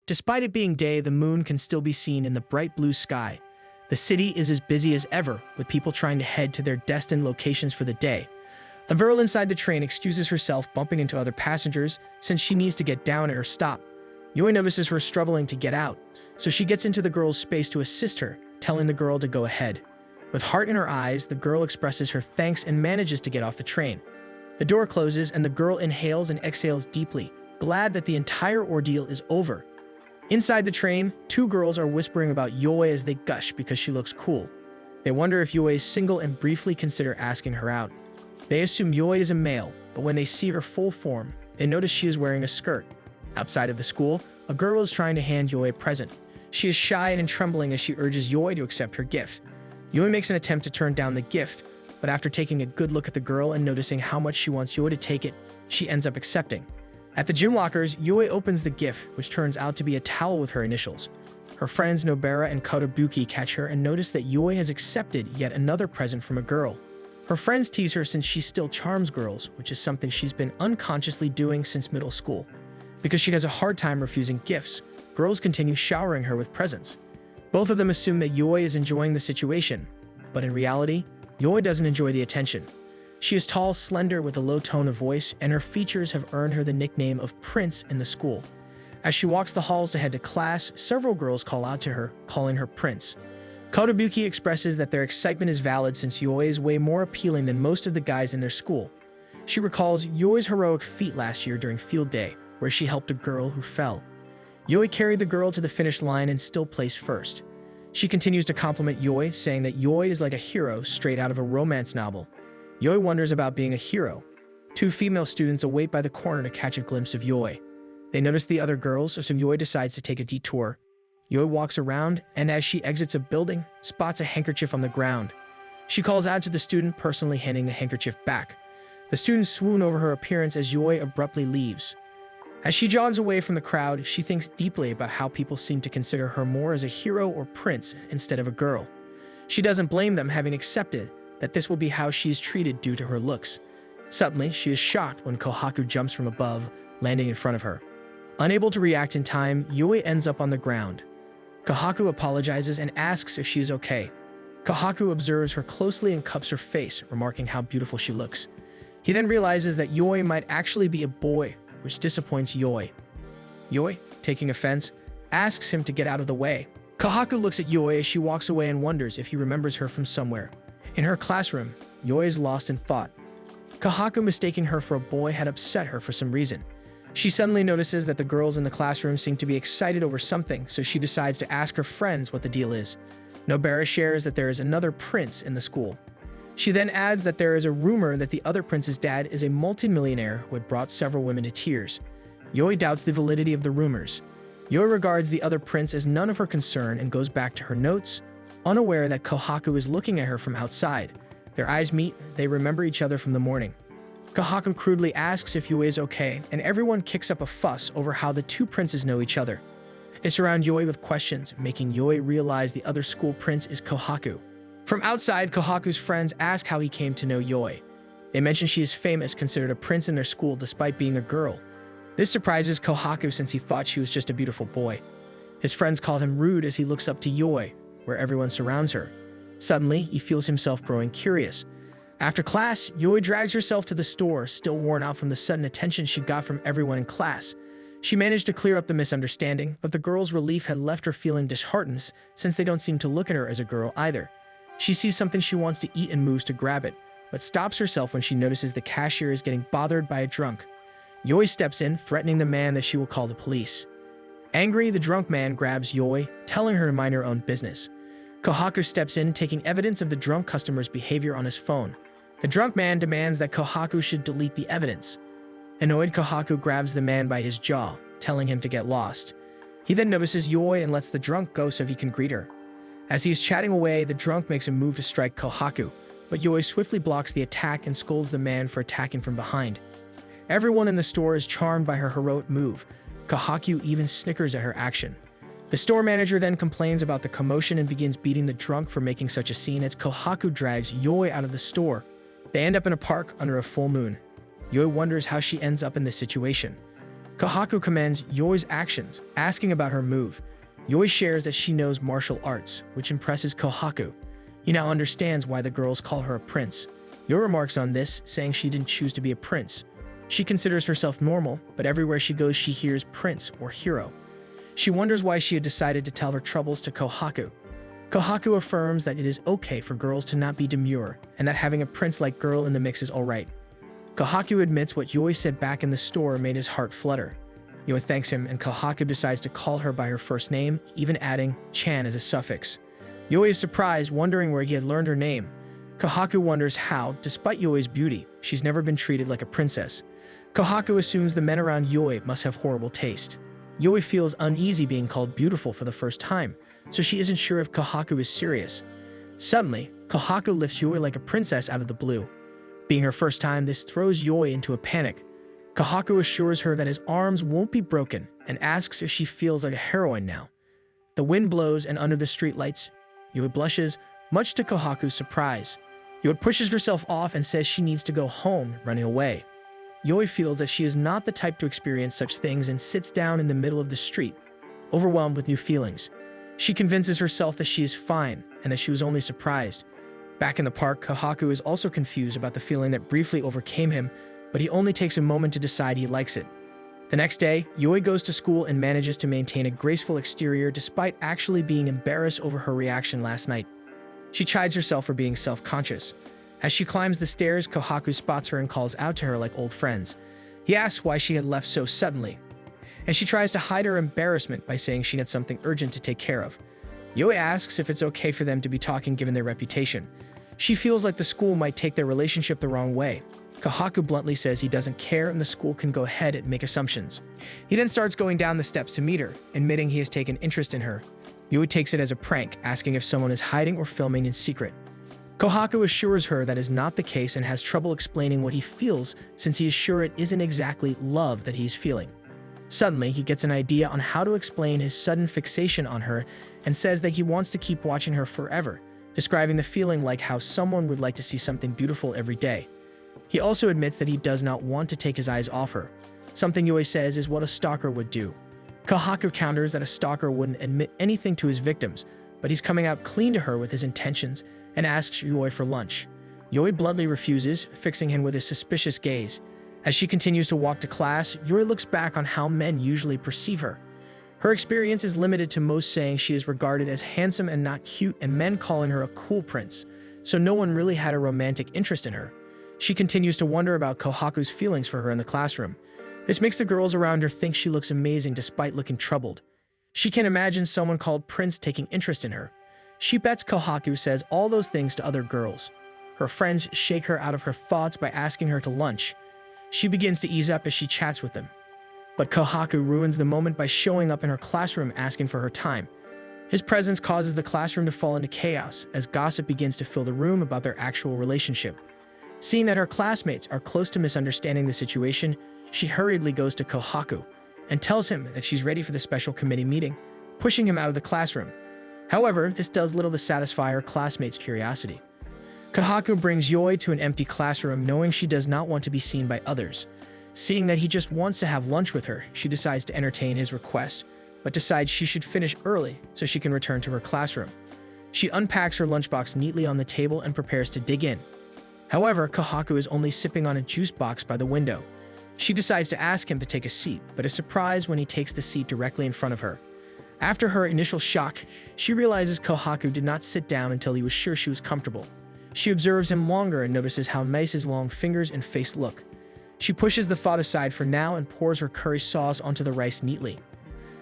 Despite it being day, the moon can still be seen in the bright blue sky. The city is as busy as ever, with people trying to head to their destined locations for the day. A girl inside the train excuses herself bumping into other passengers since she needs to get down at her stop. Yui notices her struggling to get out, so she gets into the girl's space to assist her, telling the girl to go ahead. With heart in her eyes, the girl expresses her thanks and manages to get off the train. The door closes and the girl inhales and exhales deeply, glad that the entire ordeal is over. Inside the train, two girls are whispering about Yui as they gush because she looks cool. They wonder if Yui is single and briefly consider asking her out. They assume Yui is a male, but when they see her full form, they notice she is wearing a skirt. Outside of the school, a girl is trying to hand Yui a present. She is shy and trembling as she urges Yui to accept her gift. Yui makes an attempt to turn down the gift, but after taking a good look at the girl and noticing how much she wants Yui to take it, she ends up accepting. At the gym lockers, Yui opens the gift, which turns out to be a towel with her initials. Her friends Nobara and Kotobuki catch her and notice that Yui has accepted yet another present from a girl. Her friends tease her since she still charms girls, which is something she's been unconsciously doing since middle school. Because she has a hard time refusing gifts, girls continue showering her with presents. Both of them assume that Yui is enjoying the situation, but in reality, Yui doesn't enjoy the attention. She is tall, slender, with a low tone of voice, and her features have earned her the nickname of Prince in the school. As she walks the halls to head to class, several girls call out to her, calling her Prince. Kotobuki expresses that their excitement is valid since Yui is way more appealing than most of the guys in their school. She recalls Yui's heroic feat last year during field day, where she helped a girl who fell. Yui carried the girl to the finish line and still placed first. She continues to compliment Yui, saying that Yui is like a hero straight out of a romance novel. Yui wonders about being a hero. Two female students await by the corner to catch a glimpse of Yui. They notice the other girls, so Yui decides to take a detour. Yui walks around, and as she exits a building, spots a handkerchief on the ground. She calls out to the student, personally handing the handkerchief back. The students swoon over her appearance as Yui abruptly leaves. As she jogs away from the crowd, she thinks deeply about how people seem to consider her more as a hero or prince instead of a girl. She doesn't blame them, having accepted that this will be how she is treated due to her looks. Suddenly, she is shocked when Kohaku jumps from above, landing in front of her. Unable to react in time, Yui ends up on the ground. Kohaku apologizes and asks if she is okay. Kohaku observes her closely and cups her face, remarking how beautiful she looks. He then realizes that Yui might actually be a boy, which disappoints Yui. Yui, taking offense, asks him to get out of the way. Kohaku looks at Yui as she walks away and wonders if he remembers her from somewhere. In her classroom, Yui is lost in thought. Kohaku, mistaking her for a boy, had upset her for some reason. She suddenly notices that the girls in the classroom seem to be excited over something, so she decides to ask her friends what the deal is. Nobara shares that there is another prince in the school. She then adds that there is a rumor that the other prince's dad is a multimillionaire who had brought several women to tears. Yui doubts the validity of the rumors. Yui regards the other prince as none of her concern and goes back to her notes, unaware that Kohaku is looking at her from outside. Their eyes meet, they remember each other from the morning. Kohaku crudely asks if Yui is okay, and everyone kicks up a fuss over how the two princes know each other. They surround Yui with questions, making Yui realize the other school prince is Kohaku. From outside, Kohaku's friends ask how he came to know Yui. They mention she is famous, considered a prince in their school despite being a girl. This surprises Kohaku since he thought she was just a beautiful boy. His friends call him rude as he looks up to Yui, where everyone surrounds her. Suddenly, he feels himself growing curious. After class, Yui drags herself to the store, still worn out from the sudden attention she got from everyone in class. She managed to clear up the misunderstanding, but the girls' relief had left her feeling disheartened since they don't seem to look at her as a girl either. She sees something she wants to eat and moves to grab it, but stops herself when she notices the cashier is getting bothered by a drunk. Yui steps in, threatening the man that she will call the police. Angry, the drunk man grabs Yui, telling her to mind her own business. Kohaku steps in, taking evidence of the drunk customer's behavior on his phone. The drunk man demands that Kohaku should delete the evidence. Annoyed, Kohaku grabs the man by his jaw, telling him to get lost. He then notices Yui and lets the drunk go so he can greet her. As he is chatting away, the drunk makes a move to strike Kohaku, but Yui swiftly blocks the attack and scolds the man for attacking from behind. Everyone in the store is charmed by her heroic move. Kohaku even snickers at her action. The store manager then complains about the commotion and begins beating the drunk for making such a scene as Kohaku drags Yui out of the store. They end up in a park under a full moon. Yui wonders how she ends up in this situation. Kohaku commands Yoi's actions, asking about her move. Yoi shares that she knows martial arts, which impresses Kohaku. He now understands why the girls call her a prince. Yoi remarks on this, saying she didn't choose to be a prince. She considers herself normal, but everywhere she goes she hears prince or hero. She wonders why she had decided to tell her troubles to Kohaku. Kohaku affirms that it is okay for girls to not be demure, and that having a prince-like girl in the mix is alright. Kohaku admits what Yoi said back in the store made his heart flutter. Yoi thanks him, and Kohaku decides to call her by her first name, even adding Chan as a suffix. Yoi is surprised, wondering where he had learned her name. Kohaku wonders how, despite Yoi's beauty, she's never been treated like a princess. Kohaku assumes the men around Yoi must have horrible taste. Yoi feels uneasy being called beautiful for the first time, so she isn't sure if Kohaku is serious. Suddenly, Kohaku lifts Yoi like a princess out of the blue. Being her first time, this throws Yoi into a panic. Kohaku assures her that his arms won't be broken and asks if she feels like a heroine now. The wind blows, and under the streetlights, Yoi blushes, much to Kohaku's surprise. Yoi pushes herself off and says she needs to go home, running away. Yoi feels that she is not the type to experience such things and sits down in the middle of the street, overwhelmed with new feelings. She convinces herself that she is fine and that she was only surprised. Back in the park, Kohaku is also confused about the feeling that briefly overcame him, but he only takes a moment to decide he likes it. The next day, Yoi goes to school and manages to maintain a graceful exterior despite actually being embarrassed over her reaction last night. She chides herself for being self-conscious. As she climbs the stairs, Kohaku spots her and calls out to her like old friends. He asks why she had left so suddenly, and she tries to hide her embarrassment by saying she had something urgent to take care of. Yoi asks if it's okay for them to be talking given their reputation. She feels like the school might take their relationship the wrong way. Kohaku bluntly says he doesn't care and the school can go ahead and make assumptions. He then starts going down the steps to meet her, admitting he has taken interest in her. Yoi takes it as a prank, asking if someone is hiding or filming in secret. Kohaku assures her that is not the case and has trouble explaining what he feels since he is sure it isn't exactly love that he's feeling. Suddenly, he gets an idea on how to explain his sudden fixation on her and says that he wants to keep watching her forever, describing the feeling like how someone would like to see something beautiful every day. He also admits that he does not want to take his eyes off her. Something Yoi says is what a stalker would do. Kohaku counters that a stalker wouldn't admit anything to his victims, but he's coming out clean to her with his intentions and asks Yoi for lunch. Yoi bluntly refuses, fixing him with his suspicious gaze. As she continues to walk to class, Yoi looks back on how men usually perceive her. Her experience is limited to most saying she is regarded as handsome and not cute and men calling her a cool prince, so no one really had a romantic interest in her. She continues to wonder about Kohaku's feelings for her in the classroom. This makes the girls around her think she looks amazing despite looking troubled. She can imagine someone called Prince taking interest in her. She bets Kohaku says all those things to other girls. Her friends shake her out of her thoughts by asking her to lunch. She begins to ease up as she chats with them. But Kohaku ruins the moment by showing up in her classroom asking for her time. His presence causes the classroom to fall into chaos as gossip begins to fill the room about their actual relationship. Seeing that her classmates are close to misunderstanding the situation, she hurriedly goes to Kohaku and tells him that she's ready for the special committee meeting, pushing him out of the classroom. However, this does little to satisfy her classmates' curiosity. Kohaku brings Yoi to an empty classroom knowing she does not want to be seen by others. Seeing that he just wants to have lunch with her, she decides to entertain his request, but decides she should finish early so she can return to her classroom. She unpacks her lunchbox neatly on the table and prepares to dig in. However, Kohaku is only sipping on a juice box by the window. She decides to ask him to take a seat, but is surprised when he takes the seat directly in front of her. After her initial shock, she realizes Kohaku did not sit down until he was sure she was comfortable. She observes him longer and notices how nice his long fingers and face look. She pushes the thought aside for now and pours her curry sauce onto the rice neatly.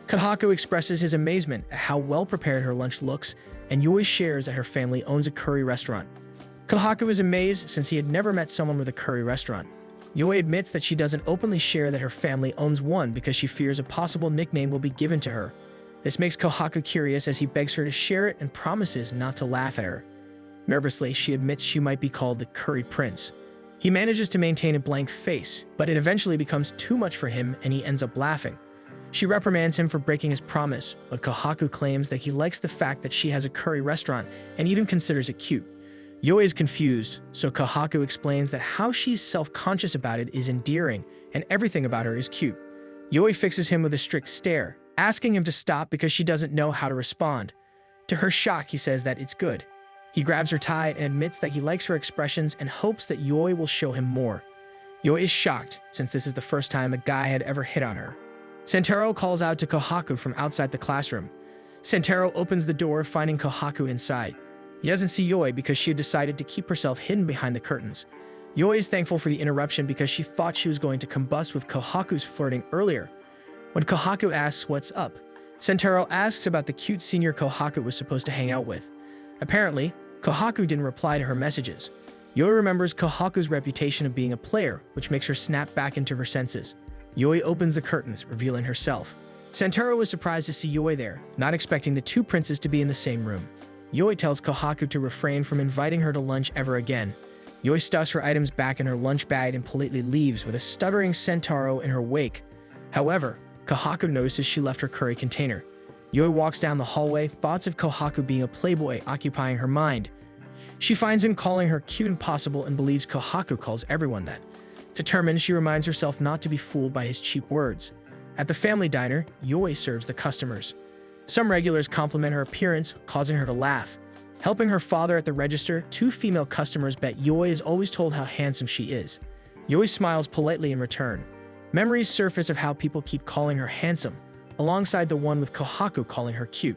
Kohaku expresses his amazement at how well prepared her lunch looks, and Yoi shares that her family owns a curry restaurant. Kohaku is amazed since he had never met someone with a curry restaurant. Yoi admits that she doesn't openly share that her family owns one because she fears a possible nickname will be given to her. This makes Kohaku curious as he begs her to share it and promises not to laugh at her. Nervously, she admits she might be called the Curry Prince. He manages to maintain a blank face, but it eventually becomes too much for him and he ends up laughing. She reprimands him for breaking his promise, but Kohaku claims that he likes the fact that she has a curry restaurant and even considers it cute. Yoi is confused, so Kohaku explains that how she's self-conscious about it is endearing and everything about her is cute. Yoi fixes him with a strict stare, asking him to stop because she doesn't know how to respond. To her shock, he says that it's good. He grabs her tie and admits that he likes her expressions and hopes that Yoi will show him more. Yoi is shocked, since this is the first time a guy had ever hit on her. Sentaro calls out to Kohaku from outside the classroom. Sentaro opens the door, finding Kohaku inside. He doesn't see Yoi because she had decided to keep herself hidden behind the curtains. Yoi is thankful for the interruption because she thought she was going to combust with Kohaku's flirting earlier. When Kohaku asks what's up, Sentaro asks about the cute senior Kohaku was supposed to hang out with. Apparently, Kohaku didn't reply to her messages. Yoi remembers Kohaku's reputation of being a player, which makes her snap back into her senses. Yoi opens the curtains, revealing herself. Sentaro was surprised to see Yoi there, not expecting the two princes to be in the same room. Yoi tells Kohaku to refrain from inviting her to lunch ever again. Yoi stuffs her items back in her lunch bag and politely leaves with a stuttering Sentaro in her wake. However, Kohaku notices she left her curry container. Yoi walks down the hallway, thoughts of Kohaku being a playboy occupying her mind. She finds him calling her cute and possible and believes Kohaku calls everyone that. Determined, she reminds herself not to be fooled by his cheap words. At the family diner, Yoi serves the customers. Some regulars compliment her appearance, causing her to laugh. Helping her father at the register, two female customers bet Yoi is always told how handsome she is. Yoi smiles politely in return. Memories surface of how people keep calling her handsome, alongside the one with Kohaku calling her cute.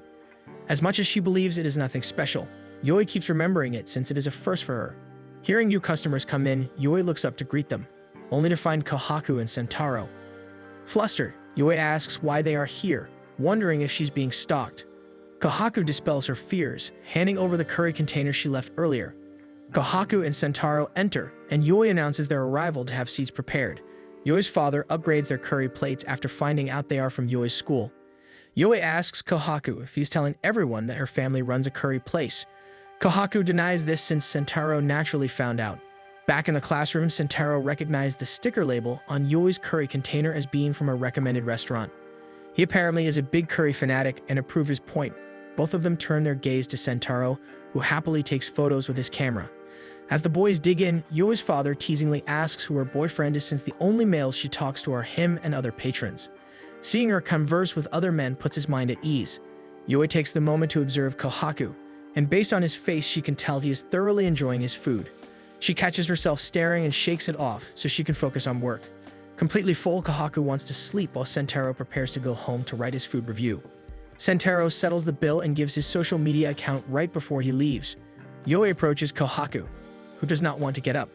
As much as she believes it is nothing special, Yoi keeps remembering it since it is a first for her. Hearing new customers come in, Yoi looks up to greet them, only to find Kohaku and Sentaro. Flustered, Yoi asks why they are here, wondering if she's being stalked. Kohaku dispels her fears, handing over the curry container she left earlier. Kohaku and Sentaro enter, and Yoi announces their arrival to have seats prepared. Yoi's father upgrades their curry plates after finding out they are from Yoi's school. Yoi asks Kohaku if he's telling everyone that her family runs a curry place. Kohaku denies this since Sentaro naturally found out. Back in the classroom, Sentaro recognized the sticker label on Yoi's curry container as being from a recommended restaurant. He apparently is a big curry fanatic, and to prove his point, both of them turn their gaze to Sentaro, who happily takes photos with his camera. As the boys dig in, Yoi's father teasingly asks who her boyfriend is since the only males she talks to are him and other patrons. Seeing her converse with other men puts his mind at ease. Yoi takes the moment to observe Kohaku, and based on his face she can tell he is thoroughly enjoying his food. She catches herself staring and shakes it off so she can focus on work. Completely full, Kohaku wants to sleep while Sentaro prepares to go home to write his food review. Sentaro settles the bill and gives his social media account right before he leaves. Yoi approaches Kohaku, who does not want to get up.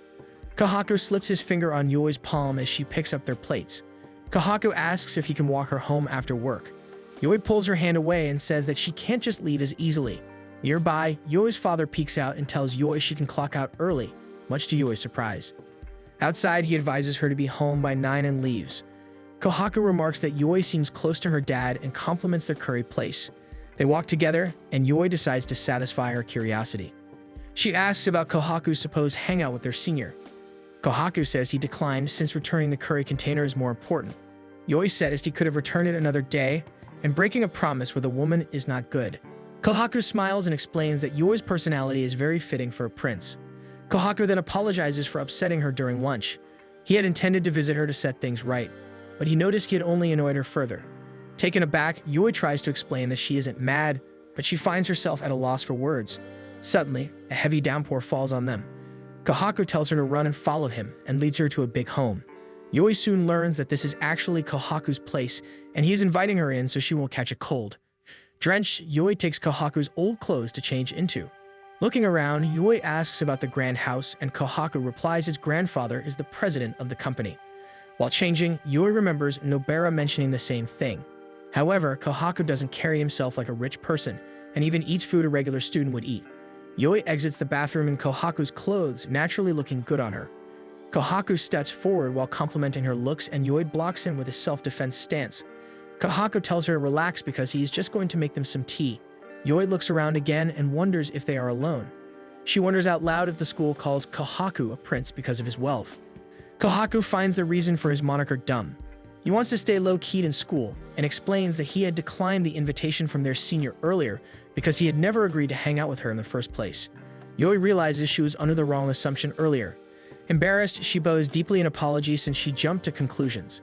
Kohaku slips his finger on Yoi's palm as she picks up their plates. Kohaku asks if he can walk her home after work. Yoi pulls her hand away and says that she can't just leave as easily. Nearby, Yoi's father peeks out and tells Yoi she can clock out early, much to Yoi's surprise. Outside, he advises her to be home by 9 and leaves. Kohaku remarks that Yoi seems close to her dad and compliments their curry place. They walk together, and Yoi decides to satisfy her curiosity. She asks about Kohaku's supposed hangout with their senior. Kohaku says he declined since returning the curry container is more important. Yoi said he could have returned it another day, and breaking a promise with a woman is not good. Kohaku smiles and explains that Yoi's personality is very fitting for a prince. Kohaku then apologizes for upsetting her during lunch. He had intended to visit her to set things right, but he noticed he had only annoyed her further. Taken aback, Yoi tries to explain that she isn't mad, but she finds herself at a loss for words. Suddenly, a heavy downpour falls on them. Kohaku tells her to run and follow him and leads her to a big home. Yoi soon learns that this is actually Kohaku's place, and he is inviting her in so she won't catch a cold. Drenched, Yoi takes Kohaku's old clothes to change into. Looking around, Yoi asks about the grand house, and Kohaku replies his grandfather is the president of the company. While changing, Yoi remembers Nobara mentioning the same thing. However, Kohaku doesn't carry himself like a rich person, and even eats food a regular student would eat. Yoi exits the bathroom in Kohaku's clothes, naturally looking good on her. Kohaku steps forward while complimenting her looks, and Yoi blocks him with his self-defense stance. Kohaku tells her to relax because he is just going to make them some tea. Yoi looks around again and wonders if they are alone. She wonders out loud if the school calls Kohaku a prince because of his wealth. Kohaku finds the reason for his moniker dumb. He wants to stay low-keyed in school and explains that he had declined the invitation from their senior earlier because he had never agreed to hang out with her in the first place. Yoi realizes she was under the wrong assumption earlier. Embarrassed, she bows deeply in apology since she jumped to conclusions.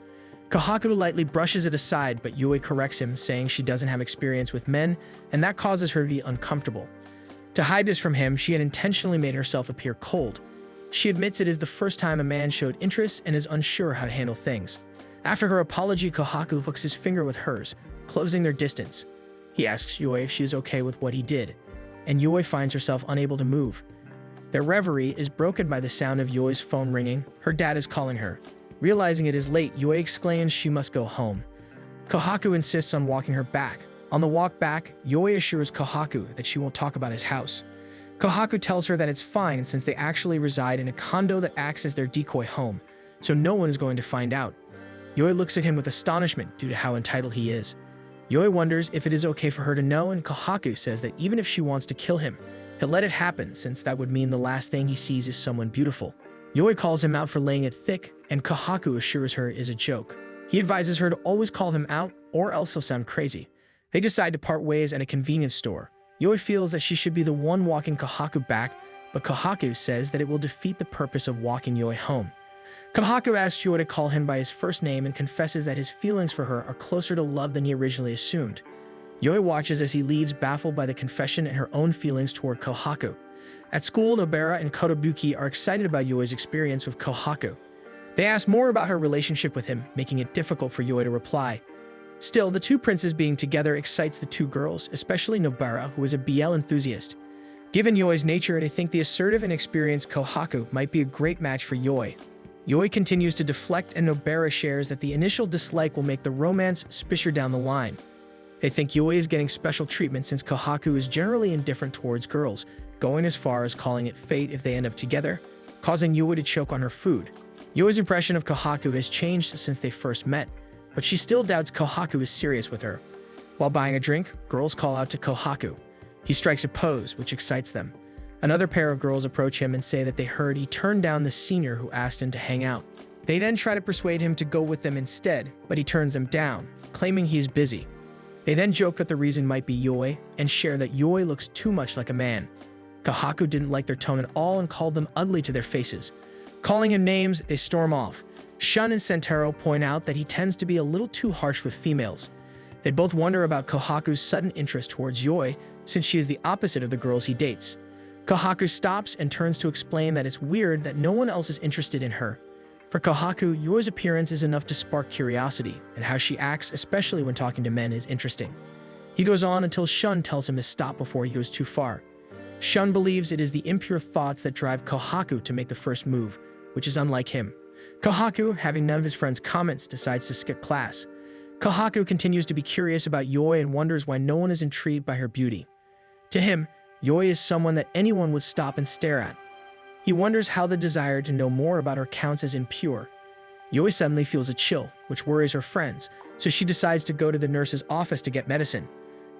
Kohaku lightly brushes it aside, but Yui corrects him, saying she doesn't have experience with men, and that causes her to be uncomfortable. To hide this from him, she had intentionally made herself appear cold. She admits it is the first time a man showed interest and is unsure how to handle things. After her apology, Kohaku hooks his finger with hers, closing their distance. He asks Yui if she is okay with what he did, and Yui finds herself unable to move. Their reverie is broken by the sound of Yui's phone ringing. Her dad is calling her. Realizing it is late, Yui exclaims she must go home. Kohaku insists on walking her back. On the walk back, Yui assures Kohaku that she won't talk about his house. Kohaku tells her that it's fine since they actually reside in a condo that acts as their decoy home, so no one is going to find out. Yui looks at him with astonishment due to how entitled he is. Yui wonders if it is okay for her to know, and Kohaku says that even if she wants to kill him, he'll let it happen since that would mean the last thing he sees is someone beautiful. Yui calls him out for laying it thick, and Kohaku assures her it is a joke. He advises her to always call him out or else he'll sound crazy. They decide to part ways at a convenience store. Yui feels that she should be the one walking Kohaku back, but Kohaku says that it will defeat the purpose of walking Yui home. Kohaku asks Yui to call him by his first name and confesses that his feelings for her are closer to love than he originally assumed. Yui watches as he leaves, baffled by the confession and her own feelings toward Kohaku. At school, Nobara and Kotobuki are excited about Yui's experience with Kohaku. They ask more about her relationship with him, making it difficult for Yui to reply. Still, the two princes being together excites the two girls, especially Nobara, who is a BL enthusiast. Given Yui's nature, they think the assertive and experienced Kohaku might be a great match for Yui. Yui continues to deflect, and Nobara shares that the initial dislike will make the romance spicier down the line. They think Yui is getting special treatment since Kohaku is generally indifferent towards girls, going as far as calling it fate if they end up together, causing Yui to choke on her food. Yui's impression of Kohaku has changed since they first met, but she still doubts Kohaku is serious with her. While buying a drink, girls call out to Kohaku. He strikes a pose, which excites them. Another pair of girls approach him and say that they heard he turned down the senior who asked him to hang out. They then try to persuade him to go with them instead, but he turns them down, claiming he is busy. They then joke that the reason might be Yui, and share that Yui looks too much like a man. Kohaku didn't like their tone at all and called them ugly to their faces. Calling him names, they storm off. Shun and Sentaro point out that he tends to be a little too harsh with females. They both wonder about Kohaku's sudden interest towards Yui, since she is the opposite of the girls he dates. Kohaku stops and turns to explain that it's weird that no one else is interested in her. For Kohaku, Yui's appearance is enough to spark curiosity, and how she acts, especially when talking to men, is interesting. He goes on until Shun tells him to stop before he goes too far. Shun believes it is the impure thoughts that drive Kohaku to make the first move, which is unlike him. Kohaku, having none of his friends' comments, decides to skip class. Kohaku continues to be curious about Yui and wonders why no one is intrigued by her beauty. To him, Yui is someone that anyone would stop and stare at. He wonders how the desire to know more about her counts as impure. Yui suddenly feels a chill, which worries her friends, so she decides to go to the nurse's office to get medicine.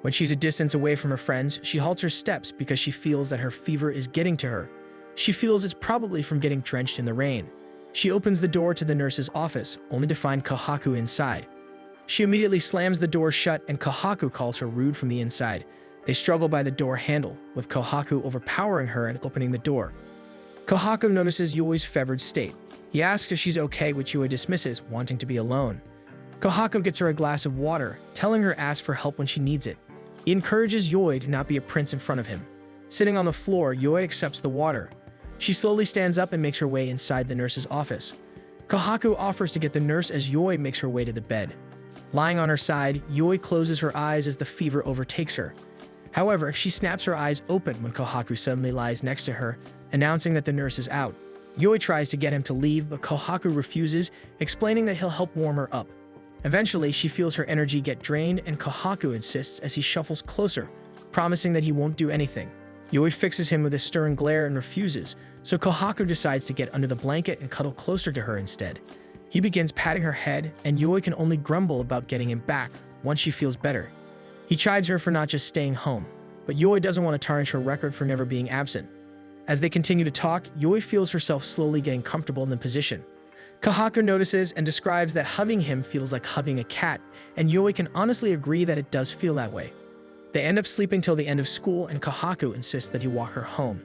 When she's a distance away from her friends, she halts her steps because she feels that her fever is getting to her. She feels it's probably from getting drenched in the rain. She opens the door to the nurse's office, only to find Kohaku inside. She immediately slams the door shut, and Kohaku calls her rude from the inside. They struggle by the door handle, with Kohaku overpowering her and opening the door. Kohaku notices Yui's fevered state. He asks if she's okay, which Yui dismisses, wanting to be alone. Kohaku gets her a glass of water, telling her to ask for help when she needs it. He encourages Yui to not be a prince in front of him. Sitting on the floor, Yui accepts the water. She slowly stands up and makes her way inside the nurse's office. Kohaku offers to get the nurse as Yui makes her way to the bed. Lying on her side, Yui closes her eyes as the fever overtakes her. However, she snaps her eyes open when Kohaku suddenly lies next to her, announcing that the nurse is out. Yui tries to get him to leave, but Kohaku refuses, explaining that he'll help warm her up. Eventually, she feels her energy get drained, and Kohaku insists as he shuffles closer, promising that he won't do anything. Yui fixes him with a stern glare and refuses, so Kohaku decides to get under the blanket and cuddle closer to her instead. He begins patting her head, and Yui can only grumble about getting him back once she feels better. He chides her for not just staying home, but Yui doesn't want to tarnish her record for never being absent. As they continue to talk, Yui feels herself slowly getting comfortable in the position. Kohaku notices and describes that hugging him feels like hugging a cat, and Yui can honestly agree that it does feel that way. They end up sleeping till the end of school, and Kohaku insists that he walk her home.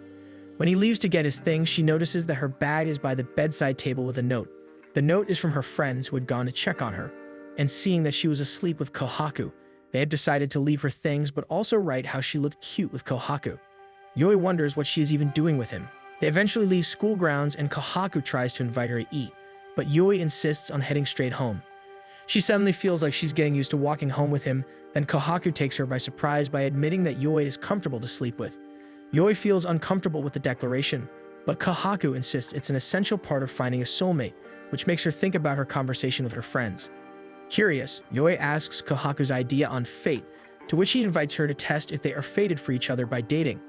When he leaves to get his things, she notices that her bag is by the bedside table with a note. The note is from her friends who had gone to check on her. and seeing that she was asleep with Kohaku, they had decided to leave her things but also write how she looked cute with Kohaku. Yui wonders what she is even doing with him. They eventually leave school grounds and Kohaku tries to invite her to eat, but Yui insists on heading straight home. She suddenly feels like she's getting used to walking home with him, then Kohaku takes her by surprise by admitting that Yui is comfortable to sleep with. Yui feels uncomfortable with the declaration, but Kohaku insists it's an essential part of finding a soulmate, which makes her think about her conversation with her friends. Curious, Yui asks Kohaku's idea on fate, to which he invites her to test if they are fated for each other by dating.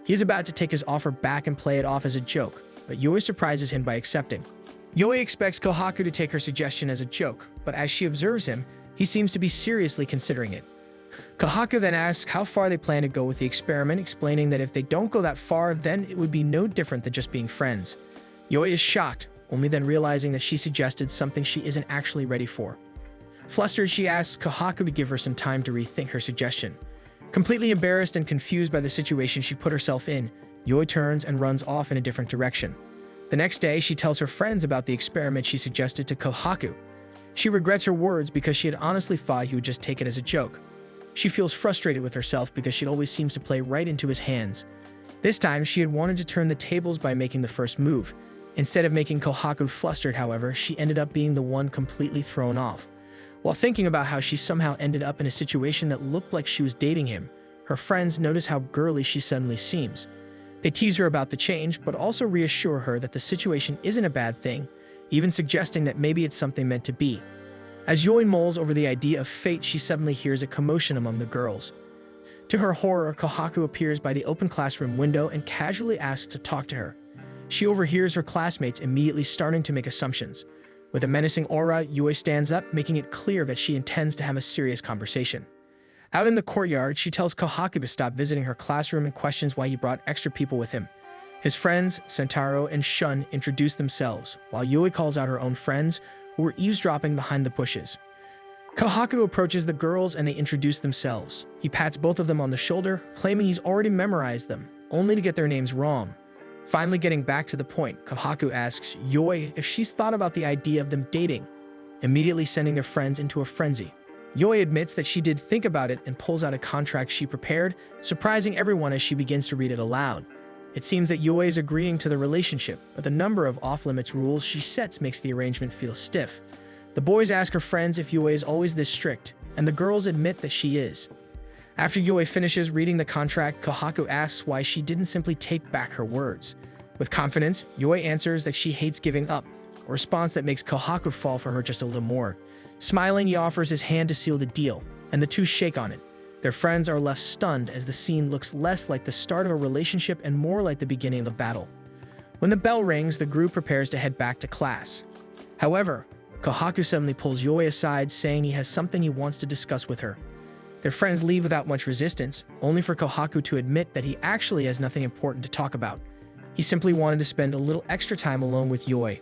He is about to take his offer back and play it off as a joke, but Yui surprises him by accepting. Yui expects Kohaku to take her suggestion as a joke, but as she observes him, he seems to be seriously considering it. Kohaku then asks how far they plan to go with the experiment, explaining that if they don't go that far, then it would be no different than just being friends. Yui is shocked, only then realizing that she suggested something she isn't actually ready for. Flustered, she asks Kohaku to give her some time to rethink her suggestion. Completely embarrassed and confused by the situation she put herself in, Yui turns and runs off in a different direction. The next day, she tells her friends about the experiment she suggested to Kohaku. She regrets her words because she had honestly thought he would just take it as a joke. She feels frustrated with herself because she always seems to play right into his hands. This time, she had wanted to turn the tables by making the first move. Instead of making Kohaku flustered, however, she ended up being the one completely thrown off. While thinking about how she somehow ended up in a situation that looked like she was dating him, her friends notice how girly she suddenly seems. They tease her about the change, but also reassure her that the situation isn't a bad thing, even suggesting that maybe it's something meant to be. As Yui mulls over the idea of fate, she suddenly hears a commotion among the girls. To her horror, Kohaku appears by the open classroom window and casually asks to talk to her. She overhears her classmates immediately starting to make assumptions. With a menacing aura, Yui stands up, making it clear that she intends to have a serious conversation. Out in the courtyard, she tells Kohaku to stop visiting her classroom and questions why he brought extra people with him. His friends, Sentaro and Shun, introduce themselves, while Yui calls out her own friends, who were eavesdropping behind the bushes. Kohaku approaches the girls and they introduce themselves. He pats both of them on the shoulder, claiming he's already memorized them, only to get their names wrong. Finally getting back to the point, Kohaku asks Yui if she's thought about the idea of them dating, immediately sending their friends into a frenzy. Yui admits that she did think about it and pulls out a contract she prepared, surprising everyone as she begins to read it aloud. It seems that Yui is agreeing to the relationship, but the number of off-limits rules she sets makes the arrangement feel stiff. The boys ask her friends if Yui is always this strict, and the girls admit that she is. After Yui finishes reading the contract, Kohaku asks why she didn't simply take back her words. With confidence, Yui answers that she hates giving up, a response that makes Kohaku fall for her just a little more. Smiling, he offers his hand to seal the deal, and the two shake on it. Their friends are left stunned as the scene looks less like the start of a relationship and more like the beginning of a battle. When the bell rings, the group prepares to head back to class. However, Kohaku suddenly pulls Yui aside, saying he has something he wants to discuss with her. Their friends leave without much resistance, only for Kohaku to admit that he actually has nothing important to talk about. He simply wanted to spend a little extra time alone with Yui.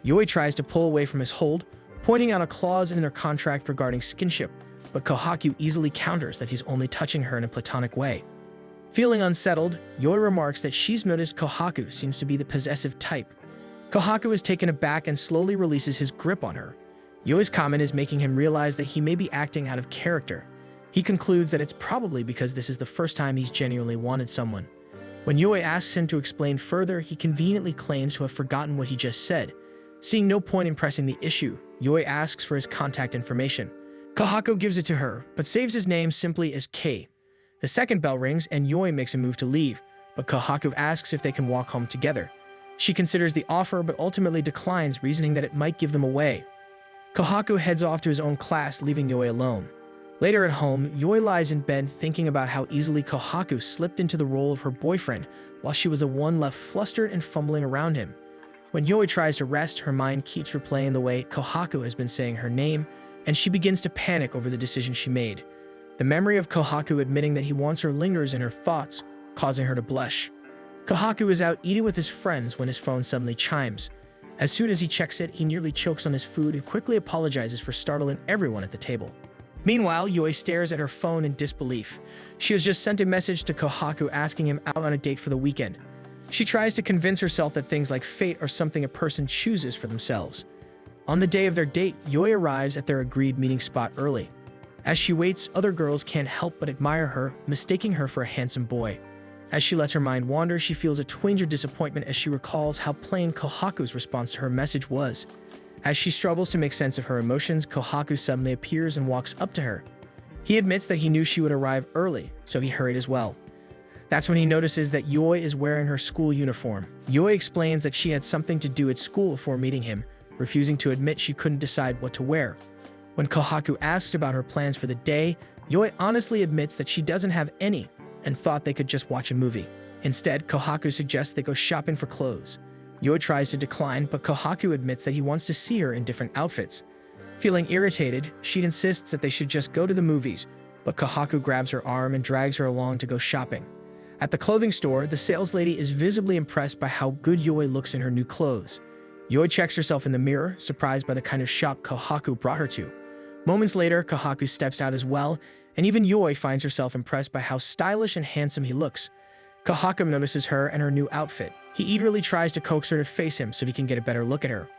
Yui tries to pull away from his hold, pointing out a clause in their contract regarding skinship, but Kohaku easily counters that he's only touching her in a platonic way. Feeling unsettled, Yui remarks that she's noticed Kohaku seems to be the possessive type. Kohaku is taken aback and slowly releases his grip on her. Yui's comment is making him realize that he may be acting out of character. He concludes that it's probably because this is the first time he's genuinely wanted someone. When Yui asks him to explain further, he conveniently claims to have forgotten what he just said. Seeing no point in pressing the issue, Yui asks for his contact information. Kohaku gives it to her, but saves his name simply as K. The second bell rings and Yui makes a move to leave, but Kohaku asks if they can walk home together. She considers the offer but ultimately declines, reasoning that it might give them away. Kohaku heads off to his own class, leaving Yui alone. Later at home, Yui lies in bed thinking about how easily Kohaku slipped into the role of her boyfriend while she was the one left flustered and fumbling around him. When Yui tries to rest, her mind keeps replaying the way Kohaku has been saying her name, and she begins to panic over the decision she made. The memory of Kohaku admitting that he wants her lingers in her thoughts, causing her to blush. Kohaku is out eating with his friends when his phone suddenly chimes. As soon as he checks it, he nearly chokes on his food and quickly apologizes for startling everyone at the table. Meanwhile, Yui stares at her phone in disbelief. She has just sent a message to Kohaku asking him out on a date for the weekend. She tries to convince herself that things like fate are something a person chooses for themselves. On the day of their date, Yui arrives at their agreed meeting spot early. As she waits, other girls can't help but admire her, mistaking her for a handsome boy. As she lets her mind wander, she feels a twinge of disappointment as she recalls how plain Kohaku's response to her message was. As she struggles to make sense of her emotions, Kohaku suddenly appears and walks up to her. He admits that he knew she would arrive early, so he hurried as well. That's when he notices that Yui is wearing her school uniform. Yui explains that she had something to do at school before meeting him, refusing to admit she couldn't decide what to wear. When Kohaku asks about her plans for the day, Yui honestly admits that she doesn't have any and thought they could just watch a movie. Instead, Kohaku suggests they go shopping for clothes. Yui tries to decline, but Kohaku admits that he wants to see her in different outfits. Feeling irritated, she insists that they should just go to the movies, but Kohaku grabs her arm and drags her along to go shopping. At the clothing store, the sales lady is visibly impressed by how good Yui looks in her new clothes. Yui checks herself in the mirror, surprised by the kind of shop Kohaku brought her to. Moments later, Kohaku steps out as well, and even Yui finds herself impressed by how stylish and handsome he looks. Kohaku notices her and her new outfit. He eagerly tries to coax her to face him so he can get a better look at her.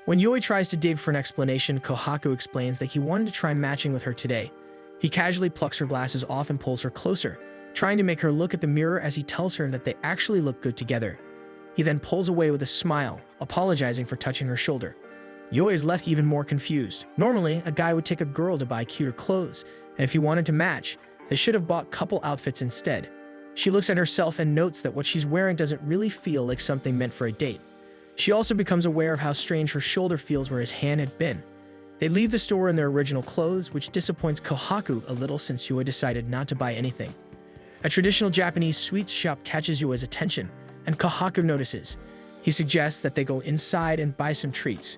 When Yui tries to dig for an explanation, Kohaku explains that he wanted to try matching with her today. He casually plucks her glasses off and pulls her closer, trying to make her look at the mirror as he tells her that they actually look good together. He then pulls away with a smile, apologizing for touching her shoulder. Yui is left even more confused. Normally, a guy would take a girl to buy cuter clothes, and if he wanted to match, they should have bought couple outfits instead. She looks at herself and notes that what she's wearing doesn't really feel like something meant for a date. She also becomes aware of how strange her shoulder feels where his hand had been. They leave the store in their original clothes, which disappoints Kohaku a little since Yui decided not to buy anything. A traditional Japanese sweets shop catches Yui's attention, and Kohaku notices. He suggests that they go inside and buy some treats.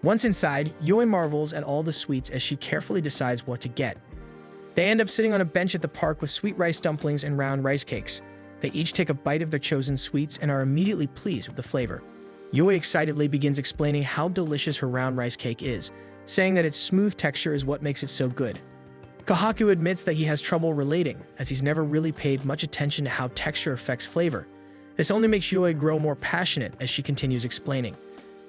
Once inside, Yui marvels at all the sweets as she carefully decides what to get. They end up sitting on a bench at the park with sweet rice dumplings and round rice cakes. They each take a bite of their chosen sweets and are immediately pleased with the flavor. Yui excitedly begins explaining how delicious her round rice cake is, saying that its smooth texture is what makes it so good. Kohaku admits that he has trouble relating, as he's never really paid much attention to how texture affects flavor. This only makes Yui grow more passionate as she continues explaining.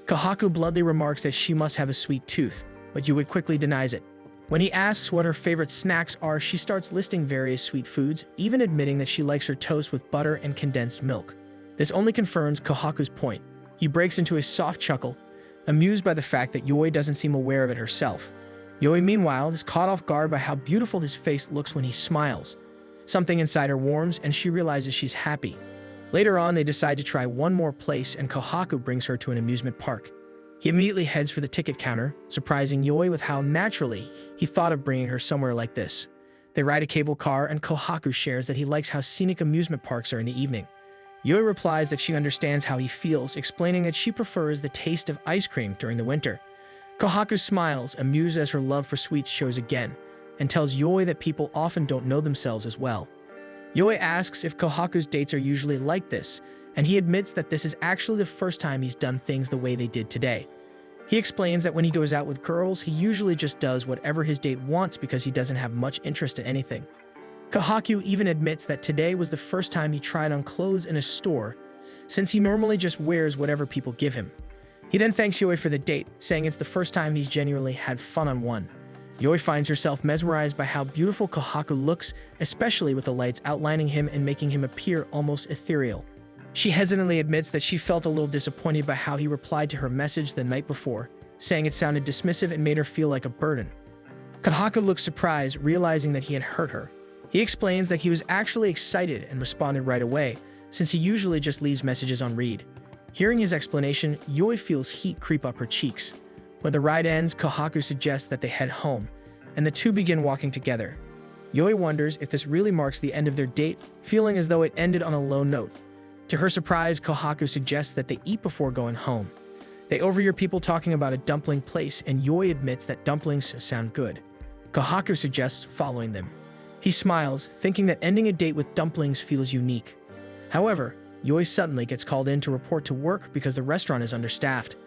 Kohaku bluntly remarks that she must have a sweet tooth, but Yui quickly denies it. When he asks what her favorite snacks are, she starts listing various sweet foods, even admitting that she likes her toast with butter and condensed milk. This only confirms Kohaku's point. He breaks into a soft chuckle, amused by the fact that Yui doesn't seem aware of it herself. Yui, meanwhile, is caught off guard by how beautiful his face looks when he smiles. Something inside her warms, and she realizes she's happy. Later on, they decide to try one more place, and Kohaku brings her to an amusement park. He immediately heads for the ticket counter, surprising Yui with how naturally he thought of bringing her somewhere like this. They ride a cable car, and Kohaku shares that he likes how scenic amusement parks are in the evening. Yui replies that she understands how he feels, explaining that she prefers the taste of ice cream during the winter. Kohaku smiles, amused as her love for sweets shows again, and tells Yui that people often don't know themselves as well. Yui asks if Kohaku's dates are usually like this, and he admits that this is actually the first time he's done things the way they did today. He explains that when he goes out with girls, he usually just does whatever his date wants because he doesn't have much interest in anything. Kohaku even admits that today was the first time he tried on clothes in a store, since he normally just wears whatever people give him. He then thanks Yui for the date, saying it's the first time he's genuinely had fun on one. Yui finds herself mesmerized by how beautiful Kohaku looks, especially with the lights outlining him and making him appear almost ethereal. She hesitantly admits that she felt a little disappointed by how he replied to her message the night before, saying it sounded dismissive and made her feel like a burden. Kohaku looks surprised, realizing that he had hurt her. He explains that he was actually excited and responded right away, since he usually just leaves messages on read. Hearing his explanation, Yui feels heat creep up her cheeks. When the ride ends, Kohaku suggests that they head home, and the two begin walking together. Yui wonders if this really marks the end of their date, feeling as though it ended on a low note. To her surprise, Kohaku suggests that they eat before going home. They overhear people talking about a dumpling place, and Yui admits that dumplings sound good. Kohaku suggests following them. He smiles, thinking that ending a date with dumplings feels unique. However, Yui suddenly gets called in to report to work because the restaurant is understaffed.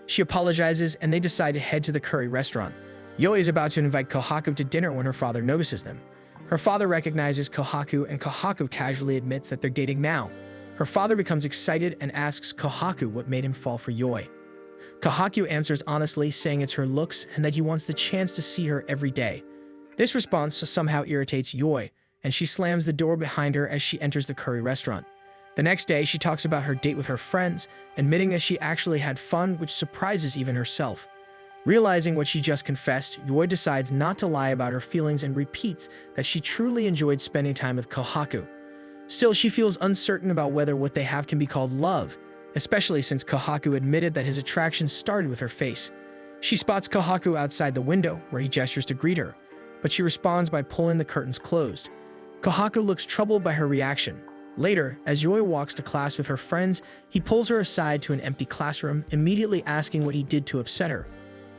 She apologizes, and they decide to head to the curry restaurant. Yui is about to invite Kohaku to dinner when her father notices them. Her father recognizes Kohaku, and Kohaku casually admits that they're dating now. Her father becomes excited and asks Kohaku what made him fall for Yui. Kohaku answers honestly, saying it's her looks and that he wants the chance to see her every day. This response somehow irritates Yoi, and she slams the door behind her as she enters the curry restaurant. The next day, she talks about her date with her friends, admitting that she actually had fun, which surprises even herself. Realizing what she just confessed, Yoi decides not to lie about her feelings and repeats that she truly enjoyed spending time with Kohaku. Still, she feels uncertain about whether what they have can be called love, especially since Kohaku admitted that his attraction started with her face. She spots Kohaku outside the window, where he gestures to greet her, but she responds by pulling the curtains closed. Kohaku looks troubled by her reaction. Later, as Yoi walks to class with her friends, he pulls her aside to an empty classroom, immediately asking what he did to upset her.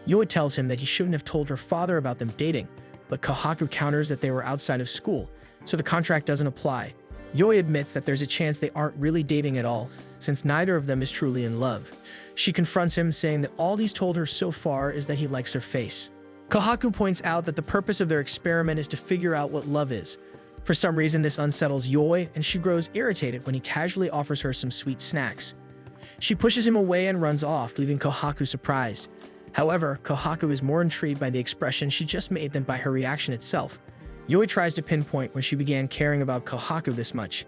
Yoi tells him that he shouldn't have told her father about them dating, but Kohaku counters that they were outside of school, so the contract doesn't apply. Yoi admits that there's a chance they aren't really dating at all, since neither of them is truly in love. She confronts him, saying that all he's told her so far is that he likes her face. Kohaku points out that the purpose of their experiment is to figure out what love is. For some reason, this unsettles Yoi, and she grows irritated when he casually offers her some sweet snacks. She pushes him away and runs off, leaving Kohaku surprised. However, Kohaku is more intrigued by the expression she just made than by her reaction itself. Yoi tries to pinpoint when she began caring about Kohaku this much.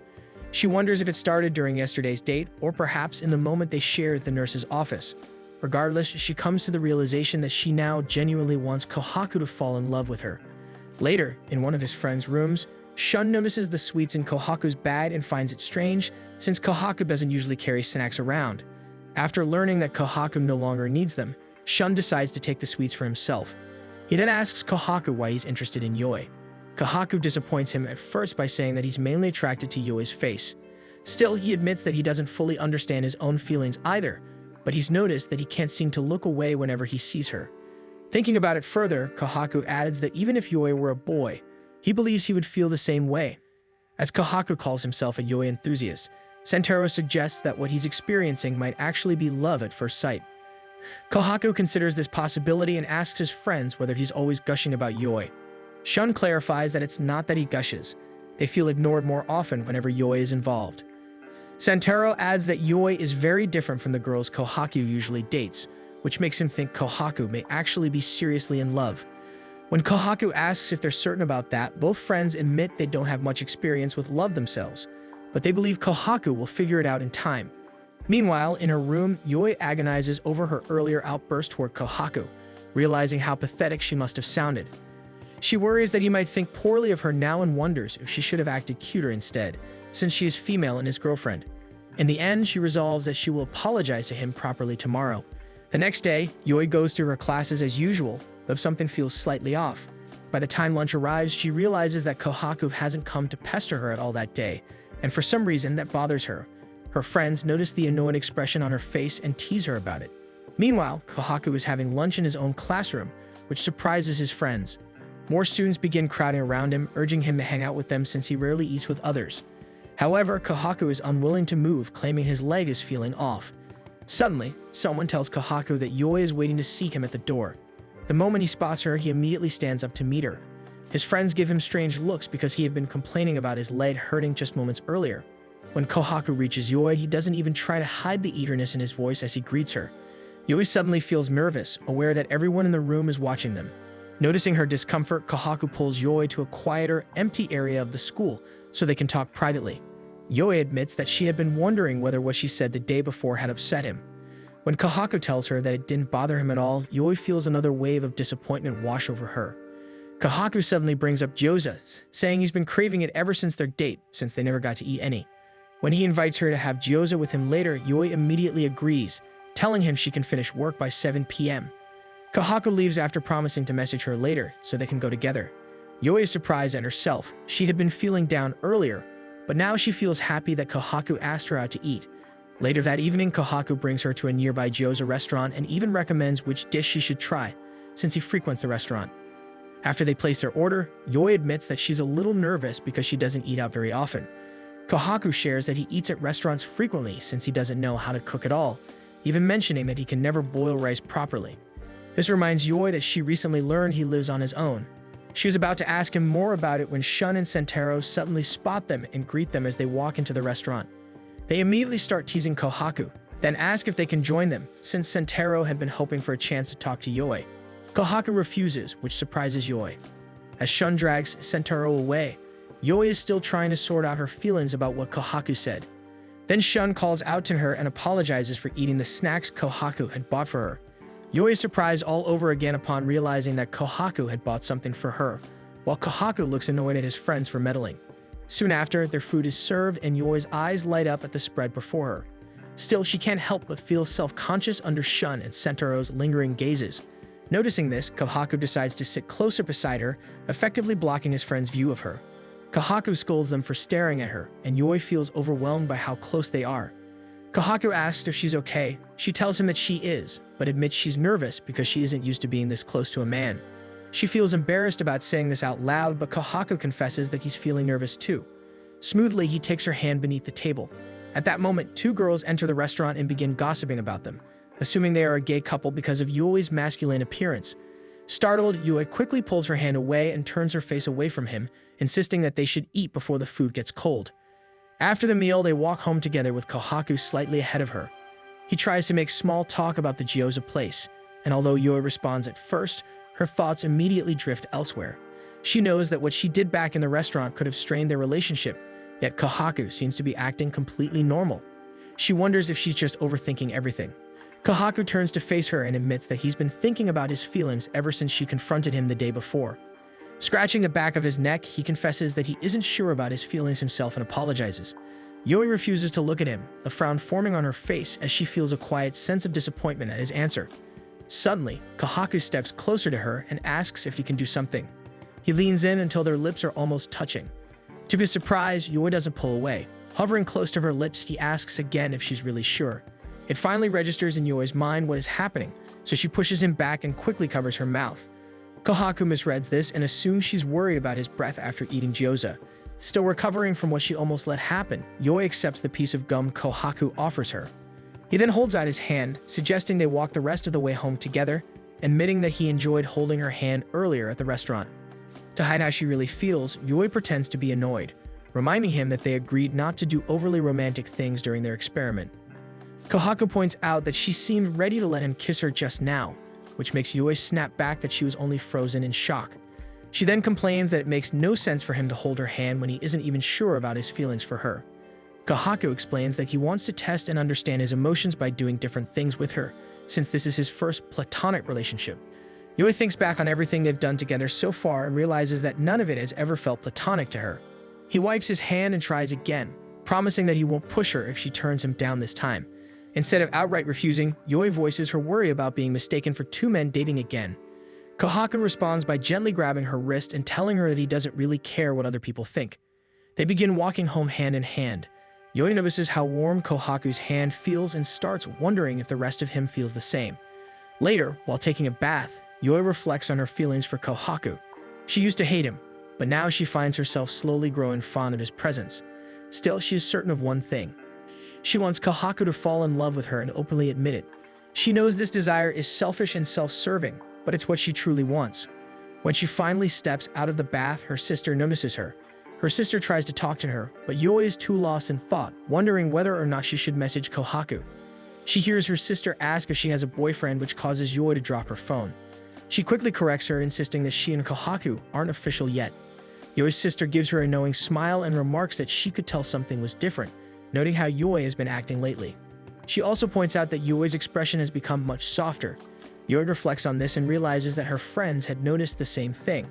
She wonders if it started during yesterday's date, or perhaps in the moment they shared at the nurse's office. Regardless, she comes to the realization that she now genuinely wants Kohaku to fall in love with her. Later, in one of his friend's rooms, Shun notices the sweets in Kohaku's bag and finds it strange, since Kohaku doesn't usually carry snacks around. After learning that Kohaku no longer needs them, Shun decides to take the sweets for himself. He then asks Kohaku why he's interested in Yoi. Kohaku disappoints him at first by saying that he's mainly attracted to Yoi's face. Still, he admits that he doesn't fully understand his own feelings either, but he's noticed that he can't seem to look away whenever he sees her. Thinking about it further, Kohaku adds that even if Yoi were a boy, he believes he would feel the same way. As Kohaku calls himself a Yoi enthusiast, Sentaro suggests that what he's experiencing might actually be love at first sight. Kohaku considers this possibility and asks his friends whether he's always gushing about Yoi. Shun clarifies that it's not that he gushes. They feel ignored more often whenever Yoi is involved. Sentaro adds that Yoi is very different from the girls Kohaku usually dates, which makes him think Kohaku may actually be seriously in love. When Kohaku asks if they're certain about that, both friends admit they don't have much experience with love themselves, but they believe Kohaku will figure it out in time. Meanwhile, in her room, Yoi agonizes over her earlier outburst toward Kohaku, realizing how pathetic she must have sounded. She worries that he might think poorly of her now and wonders if she should have acted cuter instead, since she is female and his girlfriend. In the end, she resolves that she will apologize to him properly tomorrow. The next day, Yoi goes through her classes as usual, though something feels slightly off. By the time lunch arrives, she realizes that Kohaku hasn't come to pester her at all that day, and for some reason that bothers her. Her friends notice the annoyed expression on her face and tease her about it. Meanwhile, Kohaku is having lunch in his own classroom, which surprises his friends. More students begin crowding around him, urging him to hang out with them since he rarely eats with others. However, Kohaku is unwilling to move, claiming his leg is feeling off. Suddenly, someone tells Kohaku that Yoi is waiting to seek him at the door. The moment he spots her, he immediately stands up to meet her. His friends give him strange looks because he had been complaining about his leg hurting just moments earlier. When Kohaku reaches Yoi, he doesn't even try to hide the eagerness in his voice as he greets her. Yoi suddenly feels nervous, aware that everyone in the room is watching them. Noticing her discomfort, Kohaku pulls Yoi to a quieter, empty area of the school so they can talk privately. Yoi admits that she had been wondering whether what she said the day before had upset him. When Kohaku tells her that it didn't bother him at all, Yoi feels another wave of disappointment wash over her. Kohaku suddenly brings up gyoza, saying he's been craving it ever since their date, since they never got to eat any. When he invites her to have gyoza with him later, Yoi immediately agrees, telling him she can finish work by 7 p.m. Kohaku leaves after promising to message her later so they can go together. Yoi is surprised at herself. She had been feeling down earlier, but now she feels happy that Kohaku asked her out to eat. Later that evening, Kohaku brings her to a nearby gyoza restaurant and even recommends which dish she should try, since he frequents the restaurant. After they place their order, Yoi admits that she's a little nervous because she doesn't eat out very often. Kohaku shares that he eats at restaurants frequently since he doesn't know how to cook at all, even mentioning that he can never boil rice properly. This reminds Yoi that she recently learned he lives on his own. She was about to ask him more about it when Shun and Sentaro suddenly spot them and greet them as they walk into the restaurant. They immediately start teasing Kohaku, then ask if they can join them, since Sentaro had been hoping for a chance to talk to Yoi. Kohaku refuses, which surprises Yoi. As Shun drags Sentaro away, Yoi is still trying to sort out her feelings about what Kohaku said. Then Shun calls out to her and apologizes for eating the snacks Kohaku had bought for her. Yoi is surprised all over again upon realizing that Kohaku had bought something for her, while Kohaku looks annoyed at his friends for meddling. Soon after, their food is served and Yoi's eyes light up at the spread before her. Still, she can't help but feel self-conscious under Shun and Sentaro's lingering gazes. Noticing this, Kohaku decides to sit closer beside her, effectively blocking his friend's view of her. Kohaku scolds them for staring at her, and Yoi feels overwhelmed by how close they are. Kohaku asks if she's okay. She tells him that she is, but admits she's nervous because she isn't used to being this close to a man. She feels embarrassed about saying this out loud, but Kohaku confesses that he's feeling nervous too. Smoothly, he takes her hand beneath the table. At that moment, two girls enter the restaurant and begin gossiping about them, assuming they are a gay couple because of Yoi's masculine appearance. Startled, Yoi quickly pulls her hand away and turns her face away from him, insisting that they should eat before the food gets cold. After the meal, they walk home together with Kohaku slightly ahead of her. He tries to make small talk about the Gyoza place, and although Yoi responds at first, her thoughts immediately drift elsewhere. She knows that what she did back in the restaurant could have strained their relationship, yet Kohaku seems to be acting completely normal. She wonders if she's just overthinking everything. Kohaku turns to face her and admits that he's been thinking about his feelings ever since she confronted him the day before. Scratching the back of his neck, he confesses that he isn't sure about his feelings himself and apologizes. Yoi refuses to look at him, a frown forming on her face as she feels a quiet sense of disappointment at his answer. Suddenly, Kohaku steps closer to her and asks if he can do something. He leans in until their lips are almost touching. To his surprise, Yoi doesn't pull away. Hovering close to her lips, he asks again if she's really sure. It finally registers in Yoi's mind what is happening, so she pushes him back and quickly covers her mouth. Kohaku misreads this and assumes she's worried about his breath after eating gyoza. Still recovering from what she almost let happen, Yoi accepts the piece of gum Kohaku offers her. He then holds out his hand, suggesting they walk the rest of the way home together, admitting that he enjoyed holding her hand earlier at the restaurant. To hide how she really feels, Yoi pretends to be annoyed, reminding him that they agreed not to do overly romantic things during their experiment. Kohaku points out that she seemed ready to let him kiss her just now, which makes Yoi snap back that she was only frozen in shock. She then complains that it makes no sense for him to hold her hand when he isn't even sure about his feelings for her. Kohaku explains that he wants to test and understand his emotions by doing different things with her, since this is his first platonic relationship. Yoi thinks back on everything they've done together so far and realizes that none of it has ever felt platonic to her. He wipes his hand and tries again, promising that he won't push her if she turns him down this time. Instead of outright refusing, Yoi voices her worry about being mistaken for two men dating again. Kohaku responds by gently grabbing her wrist and telling her that he doesn't really care what other people think. They begin walking home hand in hand. Yoi notices how warm Kohaku's hand feels and starts wondering if the rest of him feels the same. Later, while taking a bath, Yoi reflects on her feelings for Kohaku. She used to hate him, but now she finds herself slowly growing fond of his presence. Still, she is certain of one thing. She wants Kohaku to fall in love with her and openly admit it. She knows this desire is selfish and self-serving, but it's what she truly wants. When she finally steps out of the bath, her sister notices her. Her sister tries to talk to her, but Yoi is too lost in thought, wondering whether or not she should message Kohaku. She hears her sister ask if she has a boyfriend, which causes Yoi to drop her phone. She quickly corrects her, insisting that she and Kohaku aren't official yet. Yoi's sister gives her a knowing smile and remarks that she could tell something was different, noting how Yoi has been acting lately. She also points out that Yoi's expression has become much softer. Yoi reflects on this and realizes that her friends had noticed the same thing.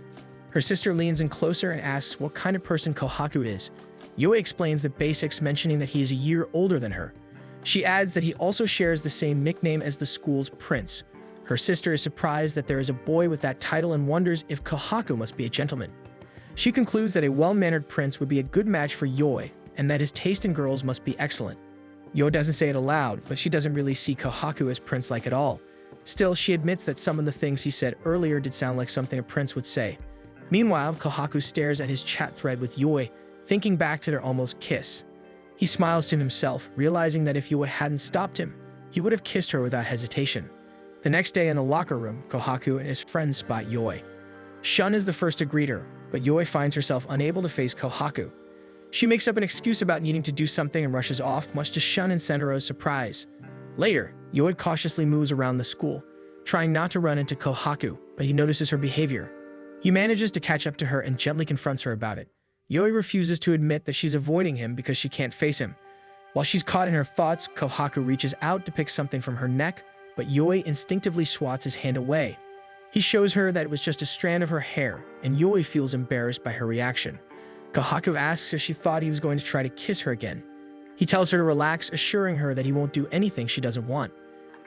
Her sister leans in closer and asks what kind of person Kohaku is. Yoi explains the basics, mentioning that he is a year older than her. She adds that he also shares the same nickname as the school's prince. Her sister is surprised that there is a boy with that title and wonders if Kohaku must be a gentleman. She concludes that a well-mannered prince would be a good match for Yoi, and that his taste in girls must be excellent. Yoi doesn't say it aloud, but she doesn't really see Kohaku as prince-like at all. Still, she admits that some of the things he said earlier did sound like something a prince would say. Meanwhile, Kohaku stares at his chat thread with Yoi, thinking back to their almost kiss. He smiles to himself, realizing that if Yoi hadn't stopped him, he would have kissed her without hesitation. The next day in the locker room, Kohaku and his friends spot Yoi. Shun is the first to greet her, but Yoi finds herself unable to face Kohaku. She makes up an excuse about needing to do something and rushes off, much to Shun and Sentaro's surprise. Later, Yui cautiously moves around the school, trying not to run into Kohaku, but he notices her behavior. He manages to catch up to her and gently confronts her about it. Yui refuses to admit that she's avoiding him because she can't face him. While she's caught in her thoughts, Kohaku reaches out to pick something from her neck, but Yui instinctively swats his hand away. He shows her that it was just a strand of her hair, and Yui feels embarrassed by her reaction. Kohaku asks if she thought he was going to try to kiss her again. He tells her to relax, assuring her that he won't do anything she doesn't want.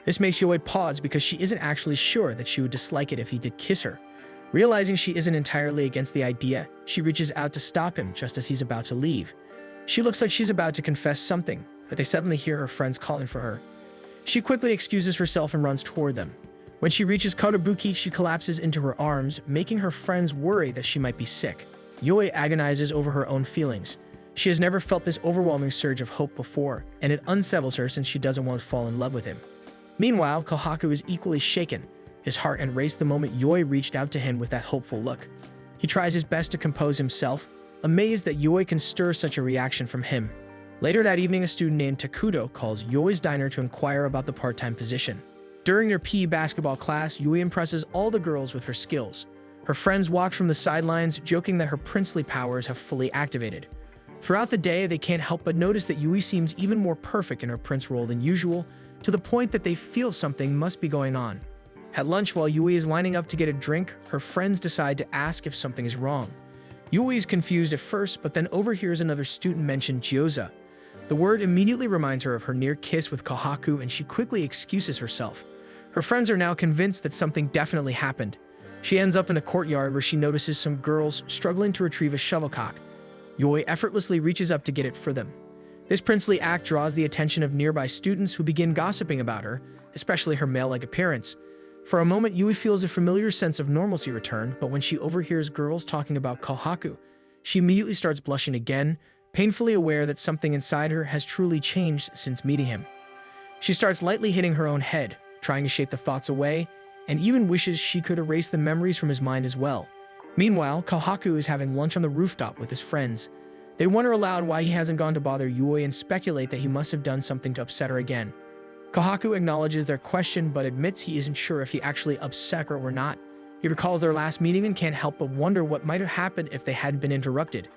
This makes Yui pause because she isn't actually sure that she would dislike it if he did kiss her. Realizing she isn't entirely against the idea, she reaches out to stop him just as he's about to leave. She looks like she's about to confess something, but they suddenly hear her friends calling for her. She quickly excuses herself and runs toward them. When she reaches Kotobuki, she collapses into her arms, making her friends worry that she might be sick. Yui agonizes over her own feelings. She has never felt this overwhelming surge of hope before, and it unsettles her since she doesn't want to fall in love with him. Meanwhile, Kohaku is equally shaken. His heart had raced the moment Yui reached out to him with that hopeful look. He tries his best to compose himself, amazed that Yui can stir such a reaction from him. Later that evening, a student named Takudo calls Yui's diner to inquire about the part-time position. During their PE basketball class, Yui impresses all the girls with her skills. Her friends watch from the sidelines, joking that her princely powers have fully activated. Throughout the day, they can't help but notice that Yui seems even more perfect in her prince role than usual, to the point that they feel something must be going on. At lunch, while Yui is lining up to get a drink, her friends decide to ask if something is wrong. Yui is confused at first, but then overhears another student mention gyoza. The word immediately reminds her of her near kiss with Kohaku, and she quickly excuses herself. Her friends are now convinced that something definitely happened. She ends up in the courtyard where she notices some girls struggling to retrieve a shuttlecock. Yui effortlessly reaches up to get it for them. This princely act draws the attention of nearby students who begin gossiping about her, especially her male-like appearance. For a moment, Yui feels a familiar sense of normalcy return, but when she overhears girls talking about Kohaku, she immediately starts blushing again, painfully aware that something inside her has truly changed since meeting him. She starts lightly hitting her own head, trying to shake the thoughts away, and even wishes she could erase the memories from his mind as well. Meanwhile, Kohaku is having lunch on the rooftop with his friends. They wonder aloud why he hasn't gone to bother Yui and speculate that he must have done something to upset her again. Kohaku acknowledges their question but admits he isn't sure if he actually upset her or not. He recalls their last meeting and can't help but wonder what might have happened if they hadn't been interrupted.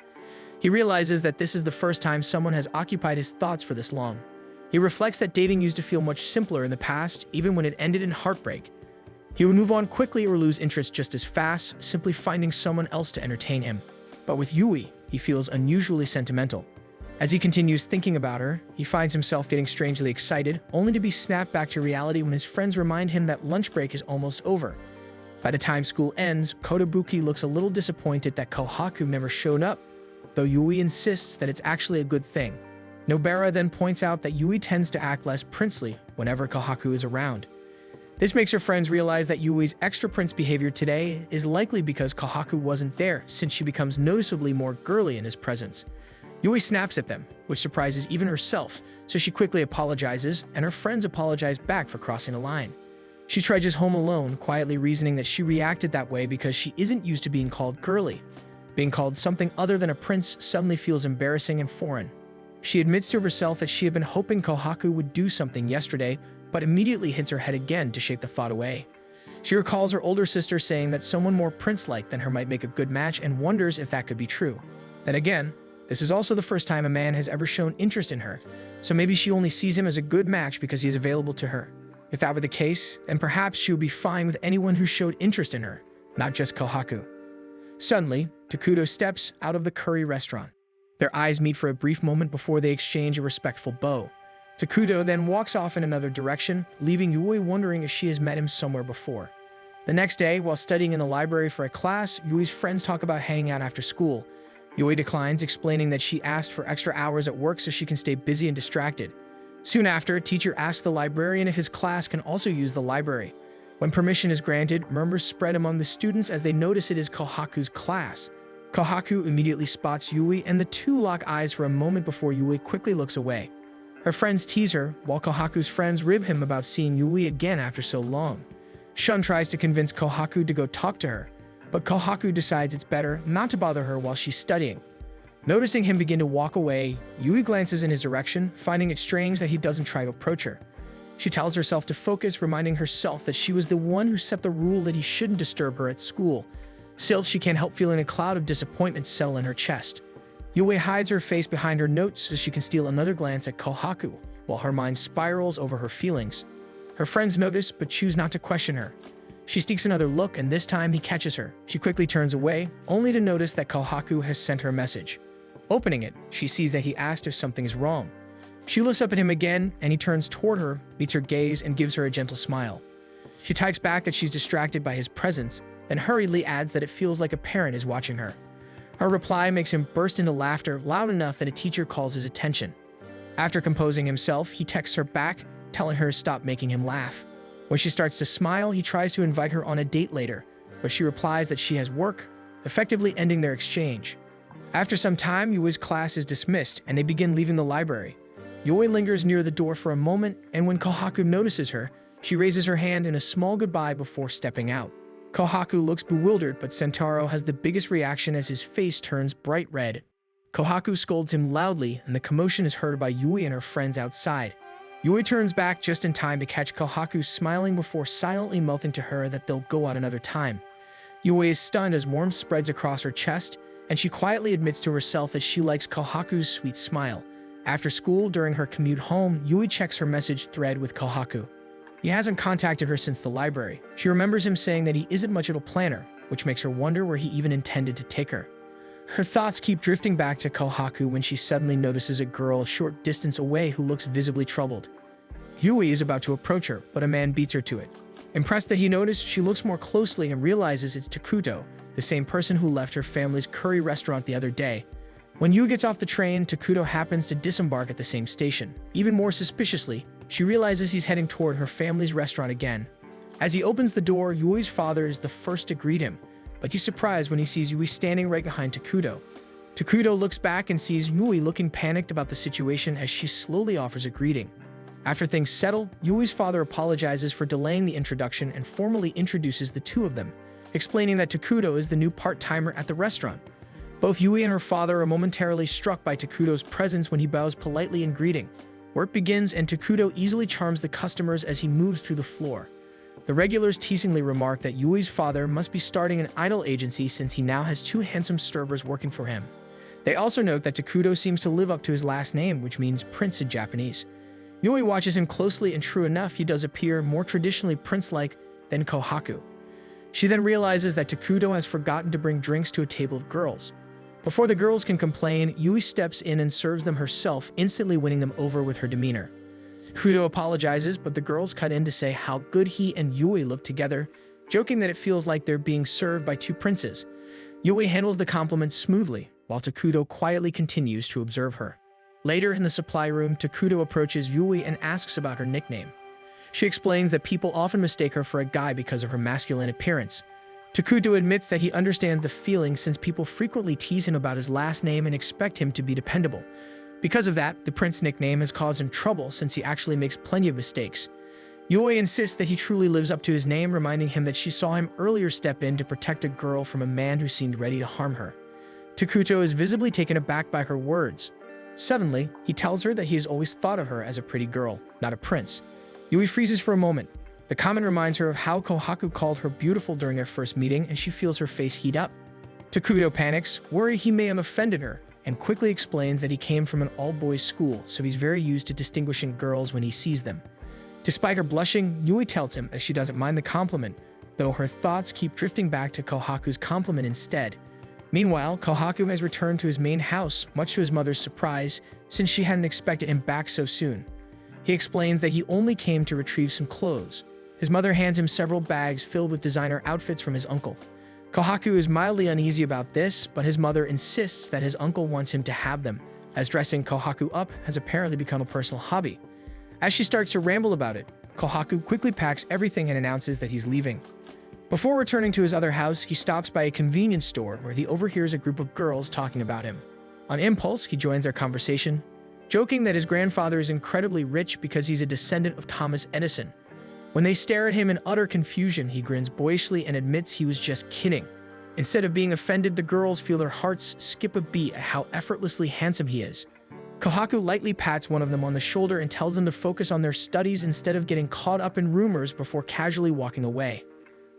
He realizes that this is the first time someone has occupied his thoughts for this long. He reflects that dating used to feel much simpler in the past, even when it ended in heartbreak. He would move on quickly or lose interest just as fast, simply finding someone else to entertain him. But with Yui, he feels unusually sentimental. As he continues thinking about her, he finds himself getting strangely excited, only to be snapped back to reality when his friends remind him that lunch break is almost over. By the time school ends, Kotobuki looks a little disappointed that Kohaku never showed up, though Yui insists that it's actually a good thing. Nobara then points out that Yui tends to act less princely whenever Kohaku is around. This makes her friends realize that Yui's extra prince behavior today is likely because Kohaku wasn't there, since she becomes noticeably more girly in his presence. Yui snaps at them, which surprises even herself, so she quickly apologizes, and her friends apologize back for crossing a line. She trudges home alone, quietly reasoning that she reacted that way because she isn't used to being called girly. Being called something other than a prince suddenly feels embarrassing and foreign. She admits to herself that she had been hoping Kohaku would do something yesterday, but immediately hits her head again to shake the thought away. She recalls her older sister saying that someone more prince-like than her might make a good match and wonders if that could be true. Then again, this is also the first time a man has ever shown interest in her, so maybe she only sees him as a good match because he is available to her. If that were the case, then perhaps she would be fine with anyone who showed interest in her, not just Kohaku. Suddenly, Takudo steps out of the curry restaurant. Their eyes meet for a brief moment before they exchange a respectful bow. Takudo then walks off in another direction, leaving Yui wondering if she has met him somewhere before. The next day, while studying in the library for a class, Yui's friends talk about hanging out after school. Yui declines, explaining that she asked for extra hours at work so she can stay busy and distracted. Soon after, a teacher asks the librarian if his class can also use the library. When permission is granted, murmurs spread among the students as they notice it is Kohaku's class. Kohaku immediately spots Yui, and the two lock eyes for a moment before Yui quickly looks away. Her friends tease her, while Kohaku's friends rib him about seeing Yui again after so long. Shun tries to convince Kohaku to go talk to her, but Kohaku decides it's better not to bother her while she's studying. Noticing him begin to walk away, Yui glances in his direction, finding it strange that he doesn't try to approach her. She tells herself to focus, reminding herself that she was the one who set the rule that he shouldn't disturb her at school. Still, she can't help feeling a cloud of disappointment settle in her chest. Yue hides her face behind her notes so she can steal another glance at Kohaku, while her mind spirals over her feelings. Her friends notice but choose not to question her. She sneaks another look, and this time he catches her. She quickly turns away, only to notice that Kohaku has sent her a message. Opening it, she sees that he asked if something is wrong. She looks up at him again, and he turns toward her, meets her gaze, and gives her a gentle smile. She types back that she's distracted by his presence, then hurriedly adds that it feels like a parent is watching her. Her reply makes him burst into laughter loud enough that a teacher calls his attention. After composing himself, he texts her back, telling her to stop making him laugh. When she starts to smile, he tries to invite her on a date later, but she replies that she has work, effectively ending their exchange. After some time, Yue's class is dismissed, and they begin leaving the library. Yue lingers near the door for a moment, and when Kohaku notices her, she raises her hand in a small goodbye before stepping out. Kohaku looks bewildered, but Sentaro has the biggest reaction as his face turns bright red. Kohaku scolds him loudly, and the commotion is heard by Yue and her friends outside. Yue turns back just in time to catch Kohaku smiling before silently mouthing to her that they'll go out another time. Yue is stunned as warmth spreads across her chest, and she quietly admits to herself that she likes Kohaku's sweet smile. After school, during her commute home, Yue checks her message thread with Kohaku. He hasn't contacted her since the library. She remembers him saying that he isn't much of a planner, which makes her wonder where he even intended to take her. Her thoughts keep drifting back to Kohaku when she suddenly notices a girl a short distance away who looks visibly troubled. Yue is about to approach her, but a man beats her to it. Impressed that he noticed, she looks more closely and realizes it's Takuto, the same person who left her family's curry restaurant the other day. When Yue gets off the train, Takuto happens to disembark at the same station. Even more suspiciously, she realizes he's heading toward her family's restaurant again. As he opens the door, Yue's father is the first to greet him, but he's surprised when he sees Yue standing right behind Takuto. Takuto looks back and sees Yue looking panicked about the situation as she slowly offers a greeting. After things settle, Yue's father apologizes for delaying the introduction and formally introduces the two of them, explaining that Takuto is the new part-timer at the restaurant. Both Yue and her father are momentarily struck by Takuto's presence when he bows politely in greeting. Work begins, and Takuto easily charms the customers as he moves through the floor. The regulars teasingly remark that Yue's father must be starting an idol agency since he now has two handsome servers working for him. They also note that Takuto seems to live up to his last name, which means prince in Japanese. Yue watches him closely, and true enough, he does appear more traditionally prince-like than Kohaku. She then realizes that Takuto has forgotten to bring drinks to a table of girls. Before the girls can complain, Yue steps in and serves them herself, instantly winning them over with her demeanor. Takuto apologizes, but the girls cut in to say how good he and Yue look together, joking that it feels like they're being served by two princes. Yue handles the compliment smoothly, while Takuto quietly continues to observe her. Later in the supply room, Takuto approaches Yue and asks about her nickname. She explains that people often mistake her for a guy because of her masculine appearance. Takuto admits that he understands the feeling since people frequently tease him about his last name and expect him to be dependable. Because of that, the prince nickname has caused him trouble since he actually makes plenty of mistakes. Yue insists that he truly lives up to his name, reminding him that she saw him earlier step in to protect a girl from a man who seemed ready to harm her. Takuto is visibly taken aback by her words. Suddenly, he tells her that he has always thought of her as a pretty girl, not a prince. Yue freezes for a moment. The comment reminds her of how Kohaku called her beautiful during their first meeting, and she feels her face heat up. Takuto panics, worried he may have offended her, and quickly explains that he came from an all-boys school, so he's very used to distinguishing girls when he sees them. Despite her blushing, Yue tells him that she doesn't mind the compliment, though her thoughts keep drifting back to Kohaku's compliment instead. Meanwhile, Kohaku has returned to his main house, much to his mother's surprise, since she hadn't expected him back so soon. He explains that he only came to retrieve some clothes. His mother hands him several bags filled with designer outfits from his uncle. Kohaku is mildly uneasy about this, but his mother insists that his uncle wants him to have them, as dressing Kohaku up has apparently become a personal hobby. As she starts to ramble about it, Kohaku quickly packs everything and announces that he's leaving. Before returning to his other house, he stops by a convenience store where he overhears a group of girls talking about him. On impulse, he joins their conversation, joking that his grandfather is incredibly rich because he's a descendant of Thomas Edison. When they stare at him in utter confusion, he grins boyishly and admits he was just kidding. Instead of being offended, the girls feel their hearts skip a beat at how effortlessly handsome he is. Kohaku lightly pats one of them on the shoulder and tells them to focus on their studies instead of getting caught up in rumors before casually walking away.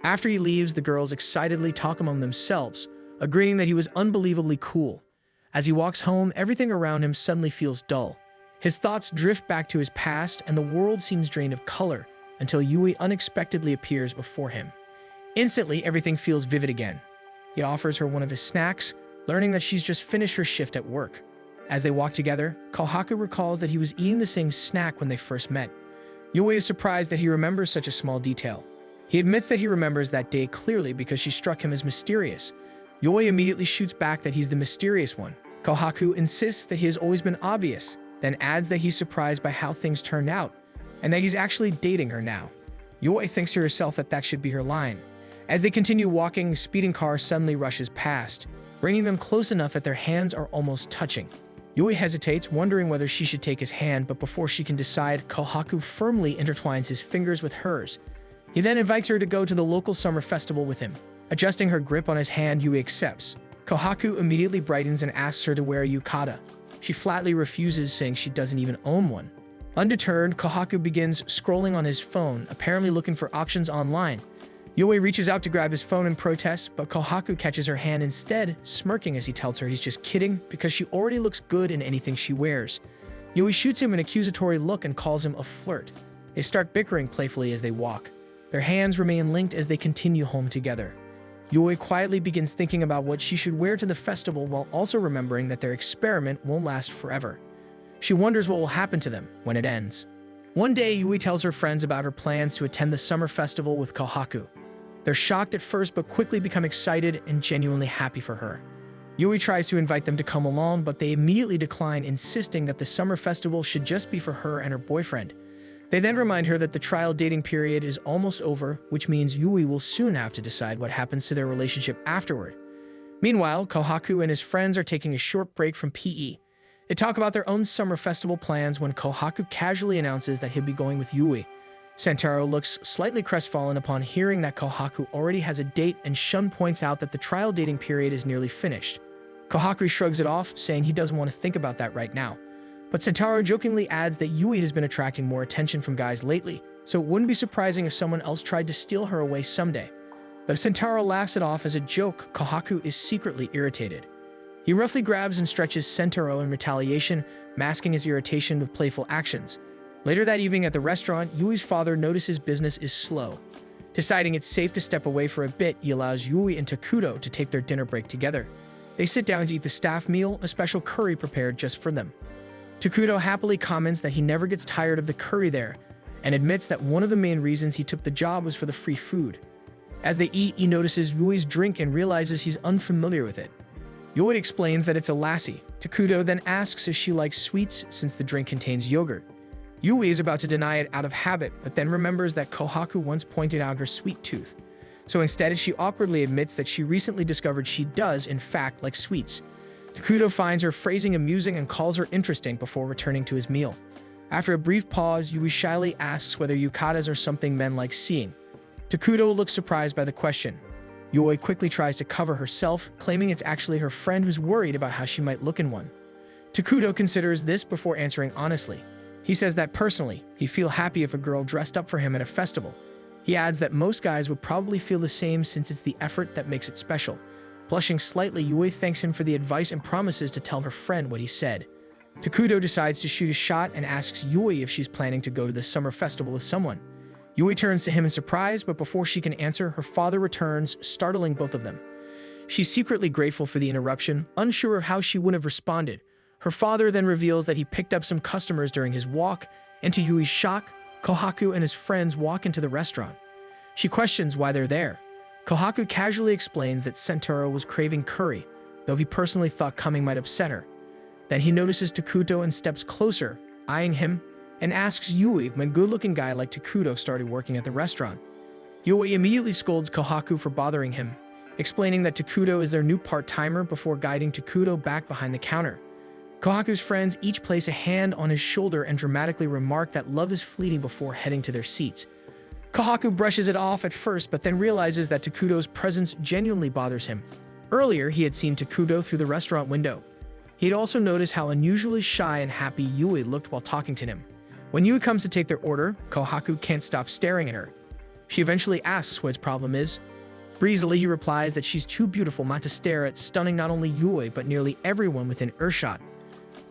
After he leaves, the girls excitedly talk among themselves, agreeing that he was unbelievably cool. As he walks home, everything around him suddenly feels dull. His thoughts drift back to his past, and the world seems drained of color until Yui unexpectedly appears before him. Instantly, everything feels vivid again. He offers her one of his snacks, learning that she's just finished her shift at work. As they walk together, Kohaku recalls that he was eating the same snack when they first met. Yui is surprised that he remembers such a small detail. He admits that he remembers that day clearly because she struck him as mysterious. Yui immediately shoots back that he's the mysterious one. Kohaku insists that he has always been obvious, then adds that he's surprised by how things turned out, and that he's actually dating her now. Yui thinks to herself that that should be her line. As they continue walking, a speeding car suddenly rushes past, bringing them close enough that their hands are almost touching. Yui hesitates, wondering whether she should take his hand, but before she can decide, Kohaku firmly intertwines his fingers with hers. He then invites her to go to the local summer festival with him. Adjusting her grip on his hand, Yui accepts. Kohaku immediately brightens and asks her to wear a yukata. She flatly refuses, saying she doesn't even own one. Undeterred, Kohaku begins scrolling on his phone, apparently looking for auctions online. Yui reaches out to grab his phone in protest, but Kohaku catches her hand instead, smirking as he tells her he's just kidding because she already looks good in anything she wears. Yui shoots him an accusatory look and calls him a flirt. They start bickering playfully as they walk. Their hands remain linked as they continue home together. Yui quietly begins thinking about what she should wear to the festival while also remembering that their experiment won't last forever. She wonders what will happen to them when it ends. One day, Yui tells her friends about her plans to attend the summer festival with Kohaku. They're shocked at first but quickly become excited and genuinely happy for her. Yui tries to invite them to come along, but they immediately decline, insisting that the summer festival should just be for her and her boyfriend. They then remind her that the trial dating period is almost over, which means Yui will soon have to decide what happens to their relationship afterward. Meanwhile, Kohaku and his friends are taking a short break from PE. They talk about their own summer festival plans when Kohaku casually announces that he'll be going with Yui. Sentaro looks slightly crestfallen upon hearing that Kohaku already has a date, and Shun points out that the trial dating period is nearly finished. Kohaku shrugs it off, saying he doesn't want to think about that right now. But Sentaro jokingly adds that Yui has been attracting more attention from guys lately, so it wouldn't be surprising if someone else tried to steal her away someday. But Sentaro laughs it off as a joke. Kohaku is secretly irritated. He roughly grabs and stretches Sentaro in retaliation, masking his irritation with playful actions. Later that evening at the restaurant, Yui's father notices business is slow. Deciding it's safe to step away for a bit, he allows Yui and Takuto to take their dinner break together. They sit down to eat the staff meal, a special curry prepared just for them. Takuto happily comments that he never gets tired of the curry there, and admits that one of the main reasons he took the job was for the free food. As they eat, he notices Yui's drink and realizes he's unfamiliar with it. Yui explains that it's a lassi. Takuto then asks if she likes sweets since the drink contains yogurt. Yui is about to deny it out of habit, but then remembers that Kohaku once pointed out her sweet tooth. So instead, she awkwardly admits that she recently discovered she does, in fact, like sweets. Takuto finds her phrasing amusing and calls her interesting before returning to his meal. After a brief pause, Yui shyly asks whether yukatas are something men like seeing. Takuto looks surprised by the question. Yui quickly tries to cover herself, claiming it's actually her friend who's worried about how she might look in one. Takuto considers this before answering honestly. He says that personally, he'd feel happy if a girl dressed up for him at a festival. He adds that most guys would probably feel the same since it's the effort that makes it special. Blushing slightly, Yui thanks him for the advice and promises to tell her friend what he said. Takuto decides to shoot a shot and asks Yui if she's planning to go to the summer festival with someone. Yui turns to him in surprise, but before she can answer, her father returns, startling both of them. She's secretly grateful for the interruption, unsure of how she would have responded. Her father then reveals that he picked up some customers during his walk, and to Yui's shock, Kohaku and his friends walk into the restaurant. She questions why they're there. Kohaku casually explains that Sentaro was craving curry, though he personally thought coming might upset her. Then he notices Takuto and steps closer, eyeing him, and asks Yui when a good-looking guy like Takuto started working at the restaurant. Yui immediately scolds Kohaku for bothering him, explaining that Takuto is their new part-timer before guiding Takuto back behind the counter. Kohaku's friends each place a hand on his shoulder and dramatically remark that love is fleeting before heading to their seats. Kohaku brushes it off at first, but then realizes that Takuto's presence genuinely bothers him. Earlier, he had seen Takuto through the restaurant window. He'd also noticed how unusually shy and happy Yui looked while talking to him. When Yui comes to take their order, Kohaku can't stop staring at her. She eventually asks what his problem is. Breezily, he replies that she's too beautiful not to stare at, stunning not only Yui but nearly everyone within earshot.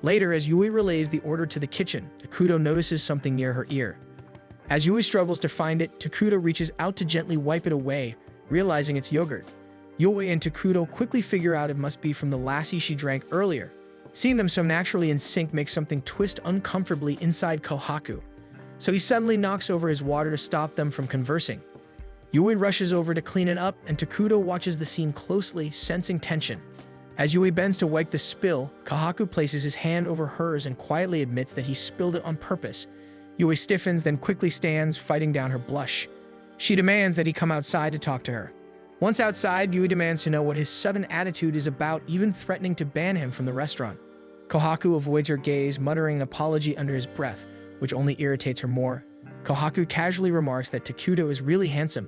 Later, as Yui relays the order to the kitchen, Takuto notices something near her ear. As Yui struggles to find it, Takuto reaches out to gently wipe it away, realizing it's yogurt. Yui and Takuto quickly figure out it must be from the lassi she drank earlier. Seeing them so naturally in sync makes something twist uncomfortably inside Kohaku, so he suddenly knocks over his water to stop them from conversing. Yui rushes over to clean it up, and Takuto watches the scene closely, sensing tension. As Yui bends to wipe the spill, Kohaku places his hand over hers and quietly admits that he spilled it on purpose. Yui stiffens, then quickly stands, fighting down her blush. She demands that he come outside to talk to her. Once outside, Yui demands to know what his sudden attitude is about, even threatening to ban him from the restaurant. Kohaku avoids her gaze, muttering an apology under his breath, which only irritates her more. Kohaku casually remarks that Takuto is really handsome.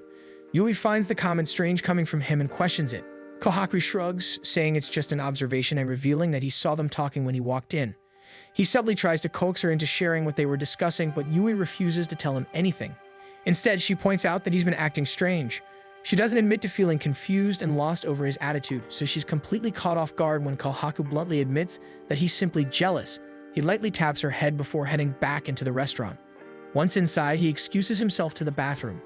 Yui finds the comment strange coming from him and questions it. Kohaku shrugs, saying it's just an observation and revealing that he saw them talking when he walked in. He subtly tries to coax her into sharing what they were discussing, but Yui refuses to tell him anything. Instead, she points out that he's been acting strange. She doesn't admit to feeling confused and lost over his attitude, so she's completely caught off guard when Kohaku bluntly admits that he's simply jealous. He lightly taps her head before heading back into the restaurant. Once inside, he excuses himself to the bathroom.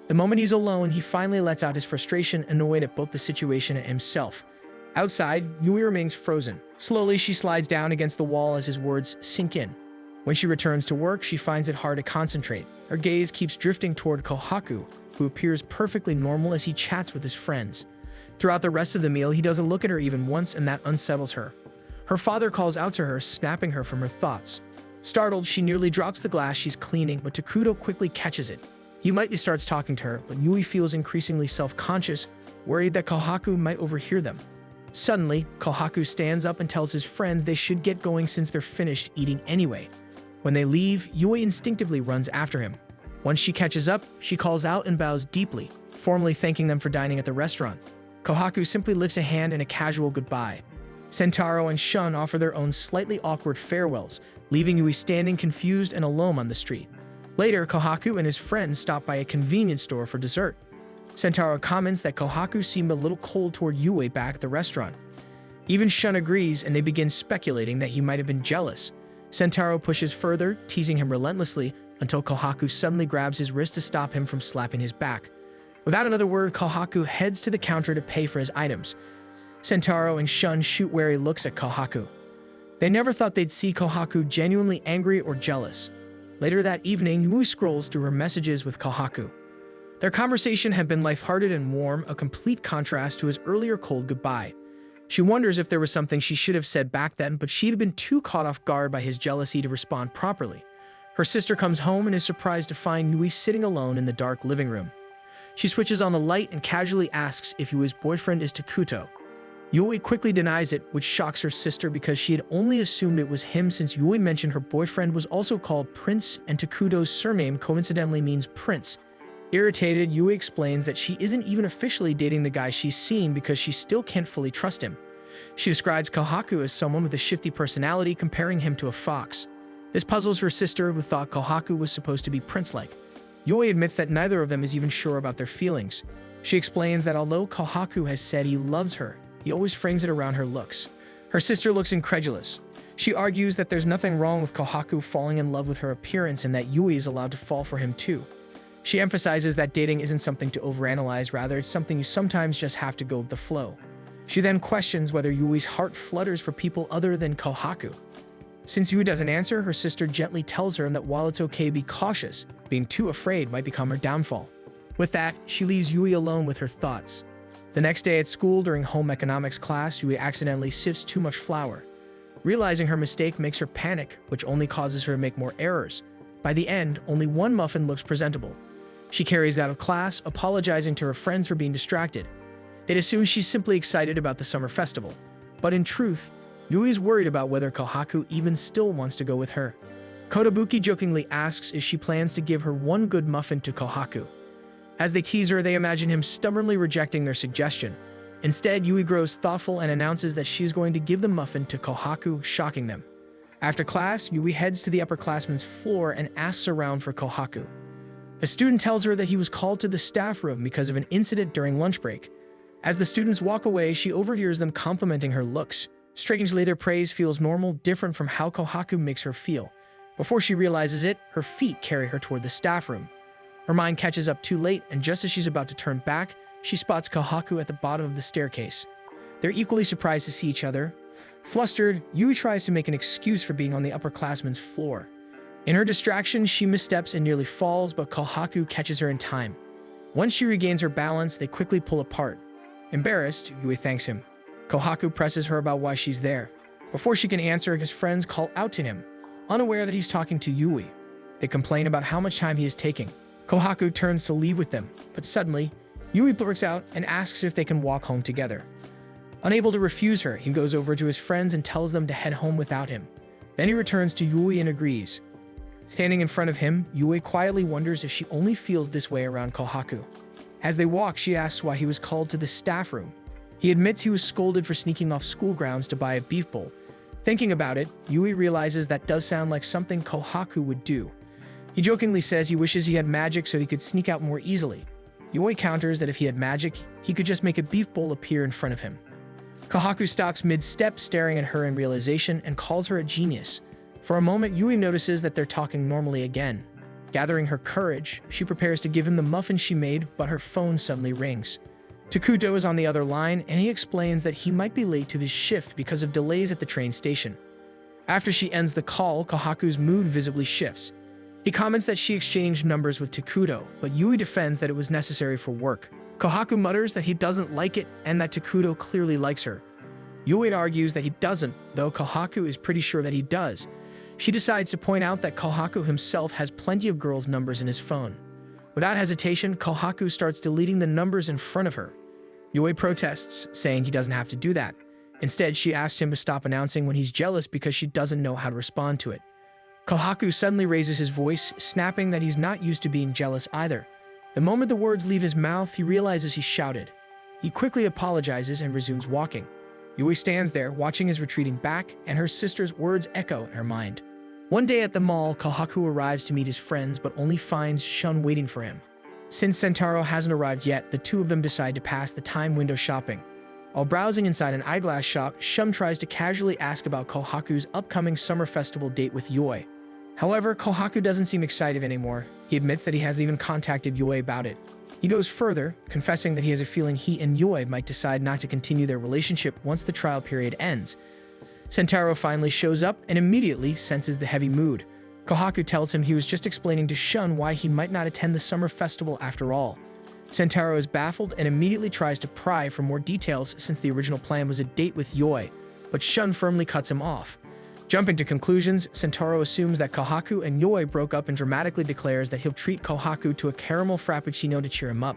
The moment he's alone, he finally lets out his frustration, annoyed at both the situation and himself. Outside, Yui remains frozen. Slowly, she slides down against the wall as his words sink in. When she returns to work, she finds it hard to concentrate. Her gaze keeps drifting toward Kohaku, who appears perfectly normal as he chats with his friends. Throughout the rest of the meal, he doesn't look at her even once, and that unsettles her. Her father calls out to her, snapping her from her thoughts. Startled, she nearly drops the glass she's cleaning, but Takuto quickly catches it. He lightly starts talking to her, but Yui feels increasingly self-conscious, worried that Kohaku might overhear them. Suddenly, Kohaku stands up and tells his friends they should get going since they're finished eating anyway. When they leave, Yui instinctively runs after him. Once she catches up, she calls out and bows deeply, formally thanking them for dining at the restaurant. Kohaku simply lifts a hand in a casual goodbye. Sentaro and Shun offer their own slightly awkward farewells, leaving Yui standing confused and alone on the street. Later, Kohaku and his friends stop by a convenience store for dessert. Sentaro comments that Kohaku seemed a little cold toward Yui back at the restaurant. Even Shun agrees, and they begin speculating that he might have been jealous. Sentaro pushes further, teasing him relentlessly, until Kohaku suddenly grabs his wrist to stop him from slapping his back. Without another word, Kohaku heads to the counter to pay for his items. Sentaro and Shun shoot wary looks at Kohaku. They never thought they'd see Kohaku genuinely angry or jealous. Later that evening, Yui scrolls through her messages with Kohaku. Their conversation had been lighthearted and warm, a complete contrast to his earlier cold goodbye. She wonders if there was something she should have said back then, but she'd been too caught off guard by his jealousy to respond properly. Her sister comes home and is surprised to find Yui sitting alone in the dark living room. She switches on the light and casually asks if Yui's boyfriend is Takuto. Yui quickly denies it, which shocks her sister because she had only assumed it was him since Yui mentioned her boyfriend was also called Prince and Takuto's surname coincidentally means prince. Irritated, Yui explains that she isn't even officially dating the guy she's seen because she still can't fully trust him. She describes Kohaku as someone with a shifty personality, comparing him to a fox. This puzzles her sister, who thought Kohaku was supposed to be prince-like. Yui admits that neither of them is even sure about their feelings. She explains that although Kohaku has said he loves her, he always frames it around her looks. Her sister looks incredulous. She argues that there's nothing wrong with Kohaku falling in love with her appearance and that Yui is allowed to fall for him too. She emphasizes that dating isn't something to overanalyze, rather it's something you sometimes just have to go with the flow. She then questions whether Yui's heart flutters for people other than Kohaku. Since Yui doesn't answer, her sister gently tells her that while it's okay to be cautious, being too afraid might become her downfall. With that, she leaves Yui alone with her thoughts. The next day at school, during home economics class, Yui accidentally sifts too much flour. Realizing her mistake makes her panic, which only causes her to make more errors. By the end, only one muffin looks presentable. She carries it out of class, apologizing to her friends for being distracted. They'd assume she's simply excited about the summer festival. But in truth, Yui is worried about whether Kohaku even still wants to go with her. Kotobuki jokingly asks if she plans to give her one good muffin to Kohaku. As they tease her, they imagine him stubbornly rejecting their suggestion. Instead, Yui grows thoughtful and announces that she is going to give the muffin to Kohaku, shocking them. After class, Yui heads to the upperclassmen's floor and asks around for Kohaku. A student tells her that he was called to the staff room because of an incident during lunch break. As the students walk away, she overhears them complimenting her looks. Strangely, their praise feels normal, different from how Kohaku makes her feel. Before she realizes it, her feet carry her toward the staff room. Her mind catches up too late, and just as she's about to turn back, she spots Kohaku at the bottom of the staircase. They're equally surprised to see each other. Flustered, Yui tries to make an excuse for being on the upperclassmen's floor. In her distraction, she missteps and nearly falls, but Kohaku catches her in time. Once she regains her balance, they quickly pull apart. Embarrassed, Yui thanks him. Kohaku presses her about why she's there. Before she can answer, his friends call out to him, unaware that he's talking to Yui. They complain about how much time he is taking. Kohaku turns to leave with them, but suddenly, Yui blurts out and asks if they can walk home together. Unable to refuse her, he goes over to his friends and tells them to head home without him. Then he returns to Yui and agrees. Standing in front of him, Yui quietly wonders if she only feels this way around Kohaku. As they walk, she asks why he was called to the staff room. He admits he was scolded for sneaking off school grounds to buy a beef bowl. Thinking about it, Yui realizes that does sound like something Kohaku would do. He jokingly says he wishes he had magic so he could sneak out more easily. Yui counters that if he had magic, he could just make a beef bowl appear in front of him. Kohaku stops mid-step, staring at her in realization, and calls her a genius. For a moment, Yui notices that they're talking normally again. Gathering her courage, she prepares to give him the muffin she made, but her phone suddenly rings. Takuto is on the other line, and he explains that he might be late to his shift because of delays at the train station. After she ends the call, Kohaku's mood visibly shifts. He comments that she exchanged numbers with Takuto, but Yui defends that it was necessary for work. Kohaku mutters that he doesn't like it and that Takuto clearly likes her. Yui argues that he doesn't, though Kohaku is pretty sure that he does. She decides to point out that Kohaku himself has plenty of girls' numbers in his phone. Without hesitation, Kohaku starts deleting the numbers in front of her. Yui protests, saying he doesn't have to do that. Instead, she asks him to stop announcing when he's jealous because she doesn't know how to respond to it. Kohaku suddenly raises his voice, snapping that he's not used to being jealous either. The moment the words leave his mouth, he realizes he shouted. He quickly apologizes and resumes walking. Yui stands there, watching his retreating back, and her sister's words echo in her mind. One day at the mall, Kohaku arrives to meet his friends, but only finds Shun waiting for him. Since Sentaro hasn't arrived yet, the two of them decide to pass the time window shopping. While browsing inside an eyeglass shop, Shun tries to casually ask about Kohaku's upcoming summer festival date with Yui. However, Kohaku doesn't seem excited anymore. He admits that he hasn't even contacted Yui about it. He goes further, confessing that he has a feeling he and Yui might decide not to continue their relationship once the trial period ends. Sentaro finally shows up and immediately senses the heavy mood. Kohaku tells him he was just explaining to Shun why he might not attend the summer festival after all. Sentaro is baffled and immediately tries to pry for more details since the original plan was a date with Yui, but Shun firmly cuts him off. Jumping to conclusions, Sentaro assumes that Kohaku and Yui broke up and dramatically declares that he'll treat Kohaku to a caramel frappuccino to cheer him up.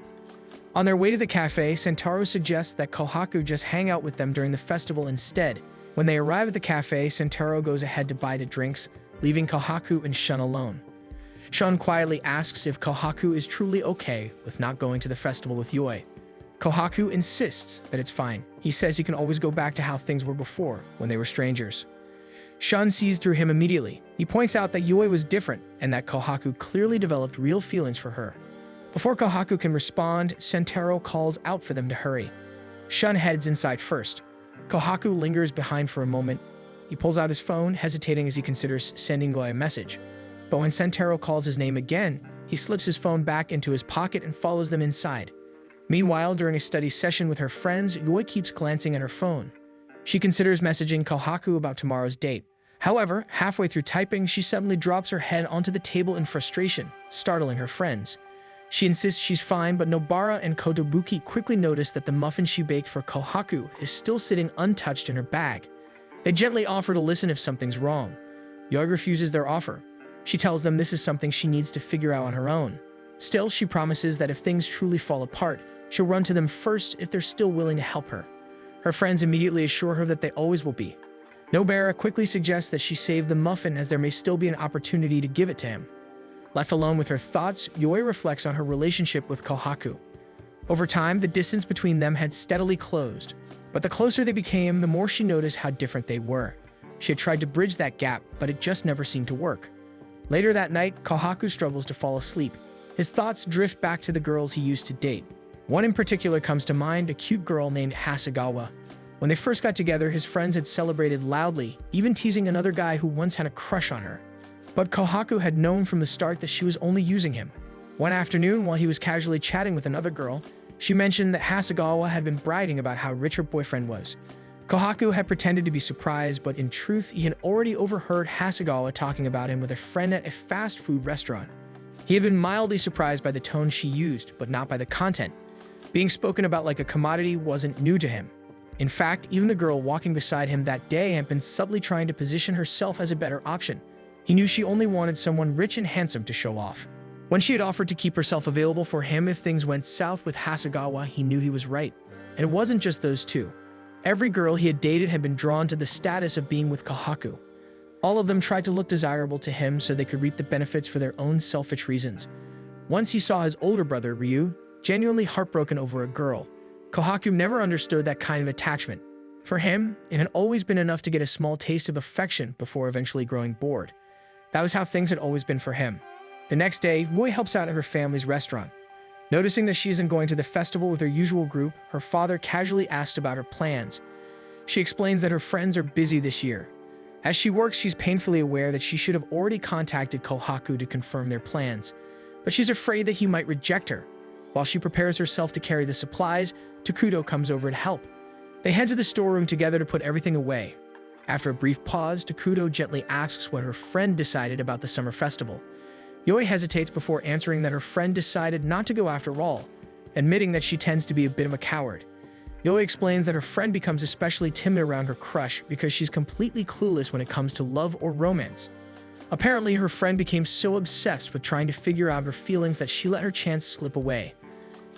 On their way to the cafe, Sentaro suggests that Kohaku just hang out with them during the festival instead. When they arrive at the cafe, Sentaro goes ahead to buy the drinks, leaving Kohaku and Shun alone. Shun quietly asks if Kohaku is truly okay with not going to the festival with Yui. Kohaku insists that it's fine. He says he can always go back to how things were before, when they were strangers. Shun sees through him immediately. He points out that Yui was different and that Kohaku clearly developed real feelings for her. Before Kohaku can respond, Sentaro calls out for them to hurry. Shun heads inside first. Kohaku lingers behind for a moment. He pulls out his phone, hesitating as he considers sending Yui a message. But when Sentaro calls his name again, he slips his phone back into his pocket and follows them inside. Meanwhile, during a study session with her friends, Yui keeps glancing at her phone. She considers messaging Kohaku about tomorrow's date. However, halfway through typing, she suddenly drops her head onto the table in frustration, startling her friends. She insists she's fine, but Nobara and Kotobuki quickly notice that the muffin she baked for Kohaku is still sitting untouched in her bag. They gently offer to listen if something's wrong. Yui refuses their offer. She tells them this is something she needs to figure out on her own. Still, she promises that if things truly fall apart, she'll run to them first if they're still willing to help her. Her friends immediately assure her that they always will be. Nobara quickly suggests that she save the muffin as there may still be an opportunity to give it to him. Left alone with her thoughts, Yui reflects on her relationship with Kohaku. Over time, the distance between them had steadily closed, but the closer they became, the more she noticed how different they were. She had tried to bridge that gap, but it just never seemed to work. Later that night, Kohaku struggles to fall asleep. His thoughts drift back to the girls he used to date. One in particular comes to mind, a cute girl named Hasegawa. When they first got together, his friends had celebrated loudly, even teasing another guy who once had a crush on her. But Kohaku had known from the start that she was only using him. One afternoon, while he was casually chatting with another girl, she mentioned that Hasegawa had been bragging about how rich her boyfriend was. Kohaku had pretended to be surprised, but in truth, he had already overheard Hasegawa talking about him with a friend at a fast food restaurant. He had been mildly surprised by the tone she used, but not by the content. Being spoken about like a commodity wasn't new to him. In fact, even the girl walking beside him that day had been subtly trying to position herself as a better option. He knew she only wanted someone rich and handsome to show off. When she had offered to keep herself available for him if things went south with Hasegawa, he knew he was right. And it wasn't just those two. Every girl he had dated had been drawn to the status of being with Kohaku. All of them tried to look desirable to him so they could reap the benefits for their own selfish reasons. Once he saw his older brother, Ryu, genuinely heartbroken over a girl. Kohaku never understood that kind of attachment. For him, it had always been enough to get a small taste of affection before eventually growing bored. That was how things had always been for him. The next day, Roy helps out at her family's restaurant. Noticing that she isn't going to the festival with her usual group, her father casually asked about her plans. She explains that her friends are busy this year. As she works, she's painfully aware that she should have already contacted Kohaku to confirm their plans, but she's afraid that he might reject her. While she prepares herself to carry the supplies, Takuto comes over to help. They head to the storeroom together to put everything away. After a brief pause, Takuto gently asks what her friend decided about the summer festival. Yoi hesitates before answering that her friend decided not to go after all, admitting that she tends to be a bit of a coward. Yoi explains that her friend becomes especially timid around her crush because she's completely clueless when it comes to love or romance. Apparently, her friend became so obsessed with trying to figure out her feelings that she let her chance slip away.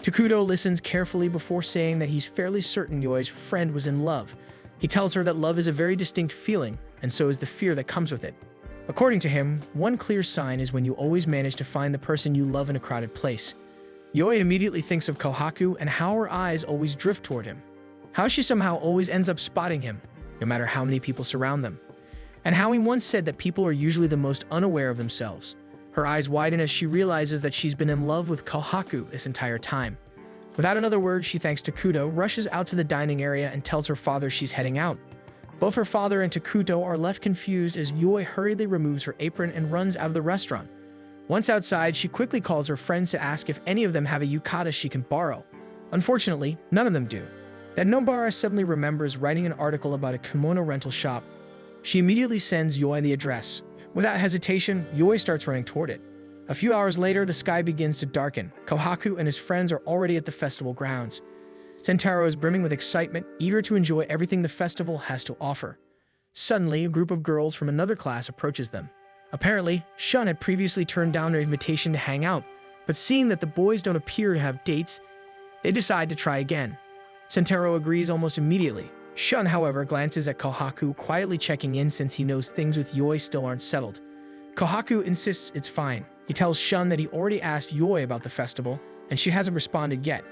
Takuto listens carefully before saying that he's fairly certain Yoi's friend was in love. He tells her that love is a very distinct feeling, and so is the fear that comes with it. According to him, one clear sign is when you always manage to find the person you love in a crowded place. Yoi immediately thinks of Kohaku and how her eyes always drift toward him. How she somehow always ends up spotting him, no matter how many people surround them. And how he once said that people are usually the most unaware of themselves. Her eyes widen as she realizes that she's been in love with Kohaku this entire time. Without another word, she thanks Takuto, rushes out to the dining area, and tells her father she's heading out. Both her father and Takuto are left confused as Yoi hurriedly removes her apron and runs out of the restaurant. Once outside, she quickly calls her friends to ask if any of them have a yukata she can borrow. Unfortunately, none of them do. Then Nobara suddenly remembers writing an article about a kimono rental shop. She immediately sends Yoi the address. Without hesitation, Yoi starts running toward it. A few hours later, the sky begins to darken. Kohaku and his friends are already at the festival grounds. Sentaro is brimming with excitement, eager to enjoy everything the festival has to offer. Suddenly, a group of girls from another class approaches them. Apparently, Shun had previously turned down their invitation to hang out, but seeing that the boys don't appear to have dates, they decide to try again. Sentaro agrees almost immediately. Shun, however, glances at Kohaku, quietly checking in since he knows things with Yoi still aren't settled. Kohaku insists it's fine. He tells Shun that he already asked Yoi about the festival, and she hasn't responded yet.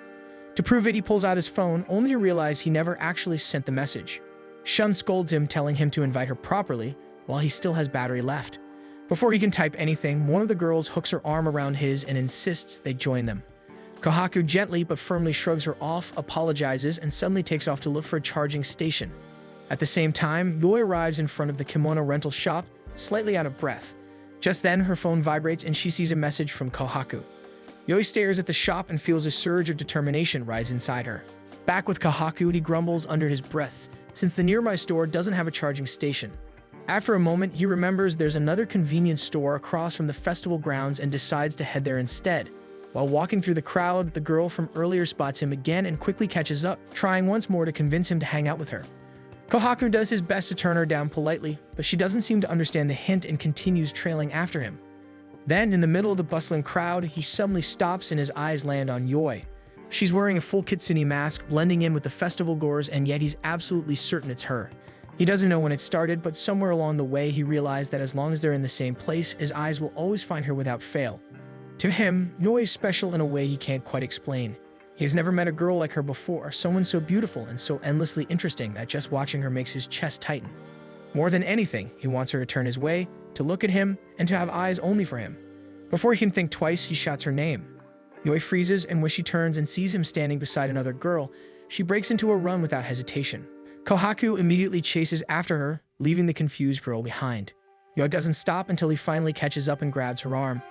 To prove it, he pulls out his phone, only to realize he never actually sent the message. Shun scolds him, telling him to invite her properly while he still has battery left. Before he can type anything, one of the girls hooks her arm around his and insists they join them. Kohaku gently but firmly shrugs her off, apologizes, and suddenly takes off to look for a charging station. At the same time, Yoi arrives in front of the kimono rental shop, slightly out of breath. Just then, her phone vibrates and she sees a message from Kohaku. Yoi stares at the shop and feels a surge of determination rise inside her. Back with Kohaku, he grumbles under his breath, since the nearby store doesn't have a charging station. After a moment, he remembers there's another convenience store across from the festival grounds and decides to head there instead. While walking through the crowd, the girl from earlier spots him again and quickly catches up, trying once more to convince him to hang out with her. Kohaku does his best to turn her down politely, but she doesn't seem to understand the hint and continues trailing after him. Then, in the middle of the bustling crowd, he suddenly stops and his eyes land on Yoi. She's wearing a full kitsune mask, blending in with the festival goers, and yet he's absolutely certain it's her. He doesn't know when it started, but somewhere along the way he realized that as long as they're in the same place, his eyes will always find her without fail. To him, Yoi is special in a way he can't quite explain. He has never met a girl like her before, someone so beautiful and so endlessly interesting that just watching her makes his chest tighten. More than anything, he wants her to turn his way, to look at him, and to have eyes only for him. Before he can think twice, he shouts her name. Yui freezes, and when she turns and sees him standing beside another girl, she breaks into a run without hesitation. Kohaku immediately chases after her, leaving the confused girl behind. Yui doesn't stop until he finally catches up and grabs her arm.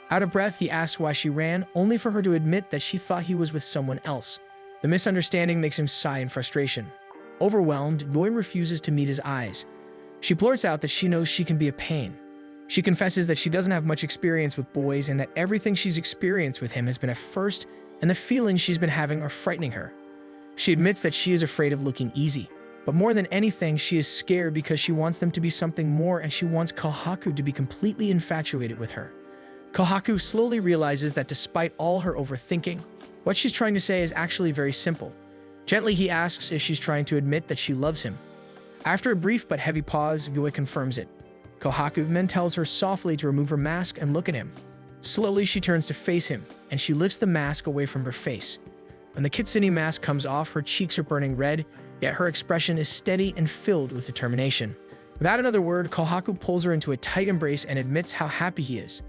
Out of breath, he asks why she ran, only for her to admit that she thought he was with someone else. The misunderstanding makes him sigh in frustration. Overwhelmed, Yui refuses to meet his eyes. She blurts out that she knows she can be a pain. She confesses that she doesn't have much experience with boys and that everything she's experienced with him has been a first, and the feelings she's been having are frightening her. She admits that she is afraid of looking easy, but more than anything, she is scared because she wants them to be something more and she wants Kohaku to be completely infatuated with her. Kohaku slowly realizes that despite all her overthinking, what she's trying to say is actually very simple. Gently, he asks if she's trying to admit that she loves him. After a brief but heavy pause, Yui confirms it. Kohaku then tells her softly to remove her mask and look at him. Slowly, she turns to face him, and she lifts the mask away from her face. When the Kitsune mask comes off, her cheeks are burning red, yet her expression is steady and filled with determination. Without another word, Kohaku pulls her into a tight embrace and admits how happy he is.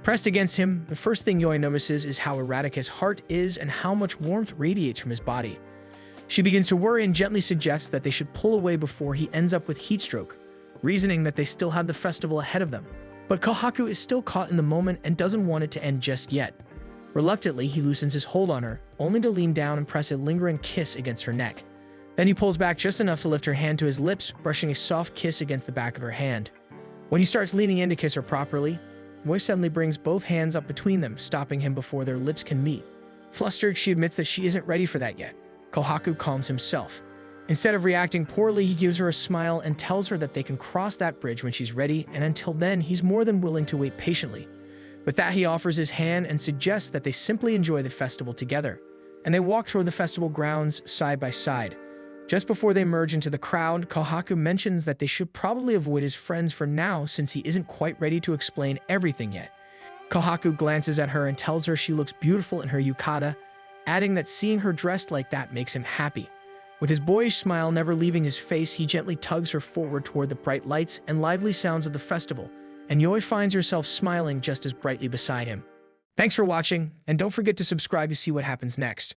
Pressed against him, the first thing Yui notices is how erratic his heart is and how much warmth radiates from his body. She begins to worry and gently suggests that they should pull away before he ends up with heatstroke, reasoning that they still have the festival ahead of them. But Kohaku is still caught in the moment and doesn't want it to end just yet. Reluctantly, he loosens his hold on her, only to lean down and press a lingering kiss against her neck. Then he pulls back just enough to lift her hand to his lips, brushing a soft kiss against the back of her hand. When he starts leaning in to kiss her properly, Yui suddenly brings both hands up between them, stopping him before their lips can meet. Flustered, she admits that she isn't ready for that yet. Kohaku calms himself. Instead of reacting poorly, he gives her a smile and tells her that they can cross that bridge when she's ready, and until then, he's more than willing to wait patiently. With that, he offers his hand and suggests that they simply enjoy the festival together, and they walk toward the festival grounds side by side. Just before they merge into the crowd, Kohaku mentions that they should probably avoid his friends for now since he isn't quite ready to explain everything yet. Kohaku glances at her and tells her she looks beautiful in her yukata, adding that seeing her dressed like that makes him happy. With his boyish smile never leaving his face, he gently tugs her forward toward the bright lights and lively sounds of the festival, and Yui finds herself smiling just as brightly beside him. Thanks for watching, and don't forget to subscribe to see what happens next.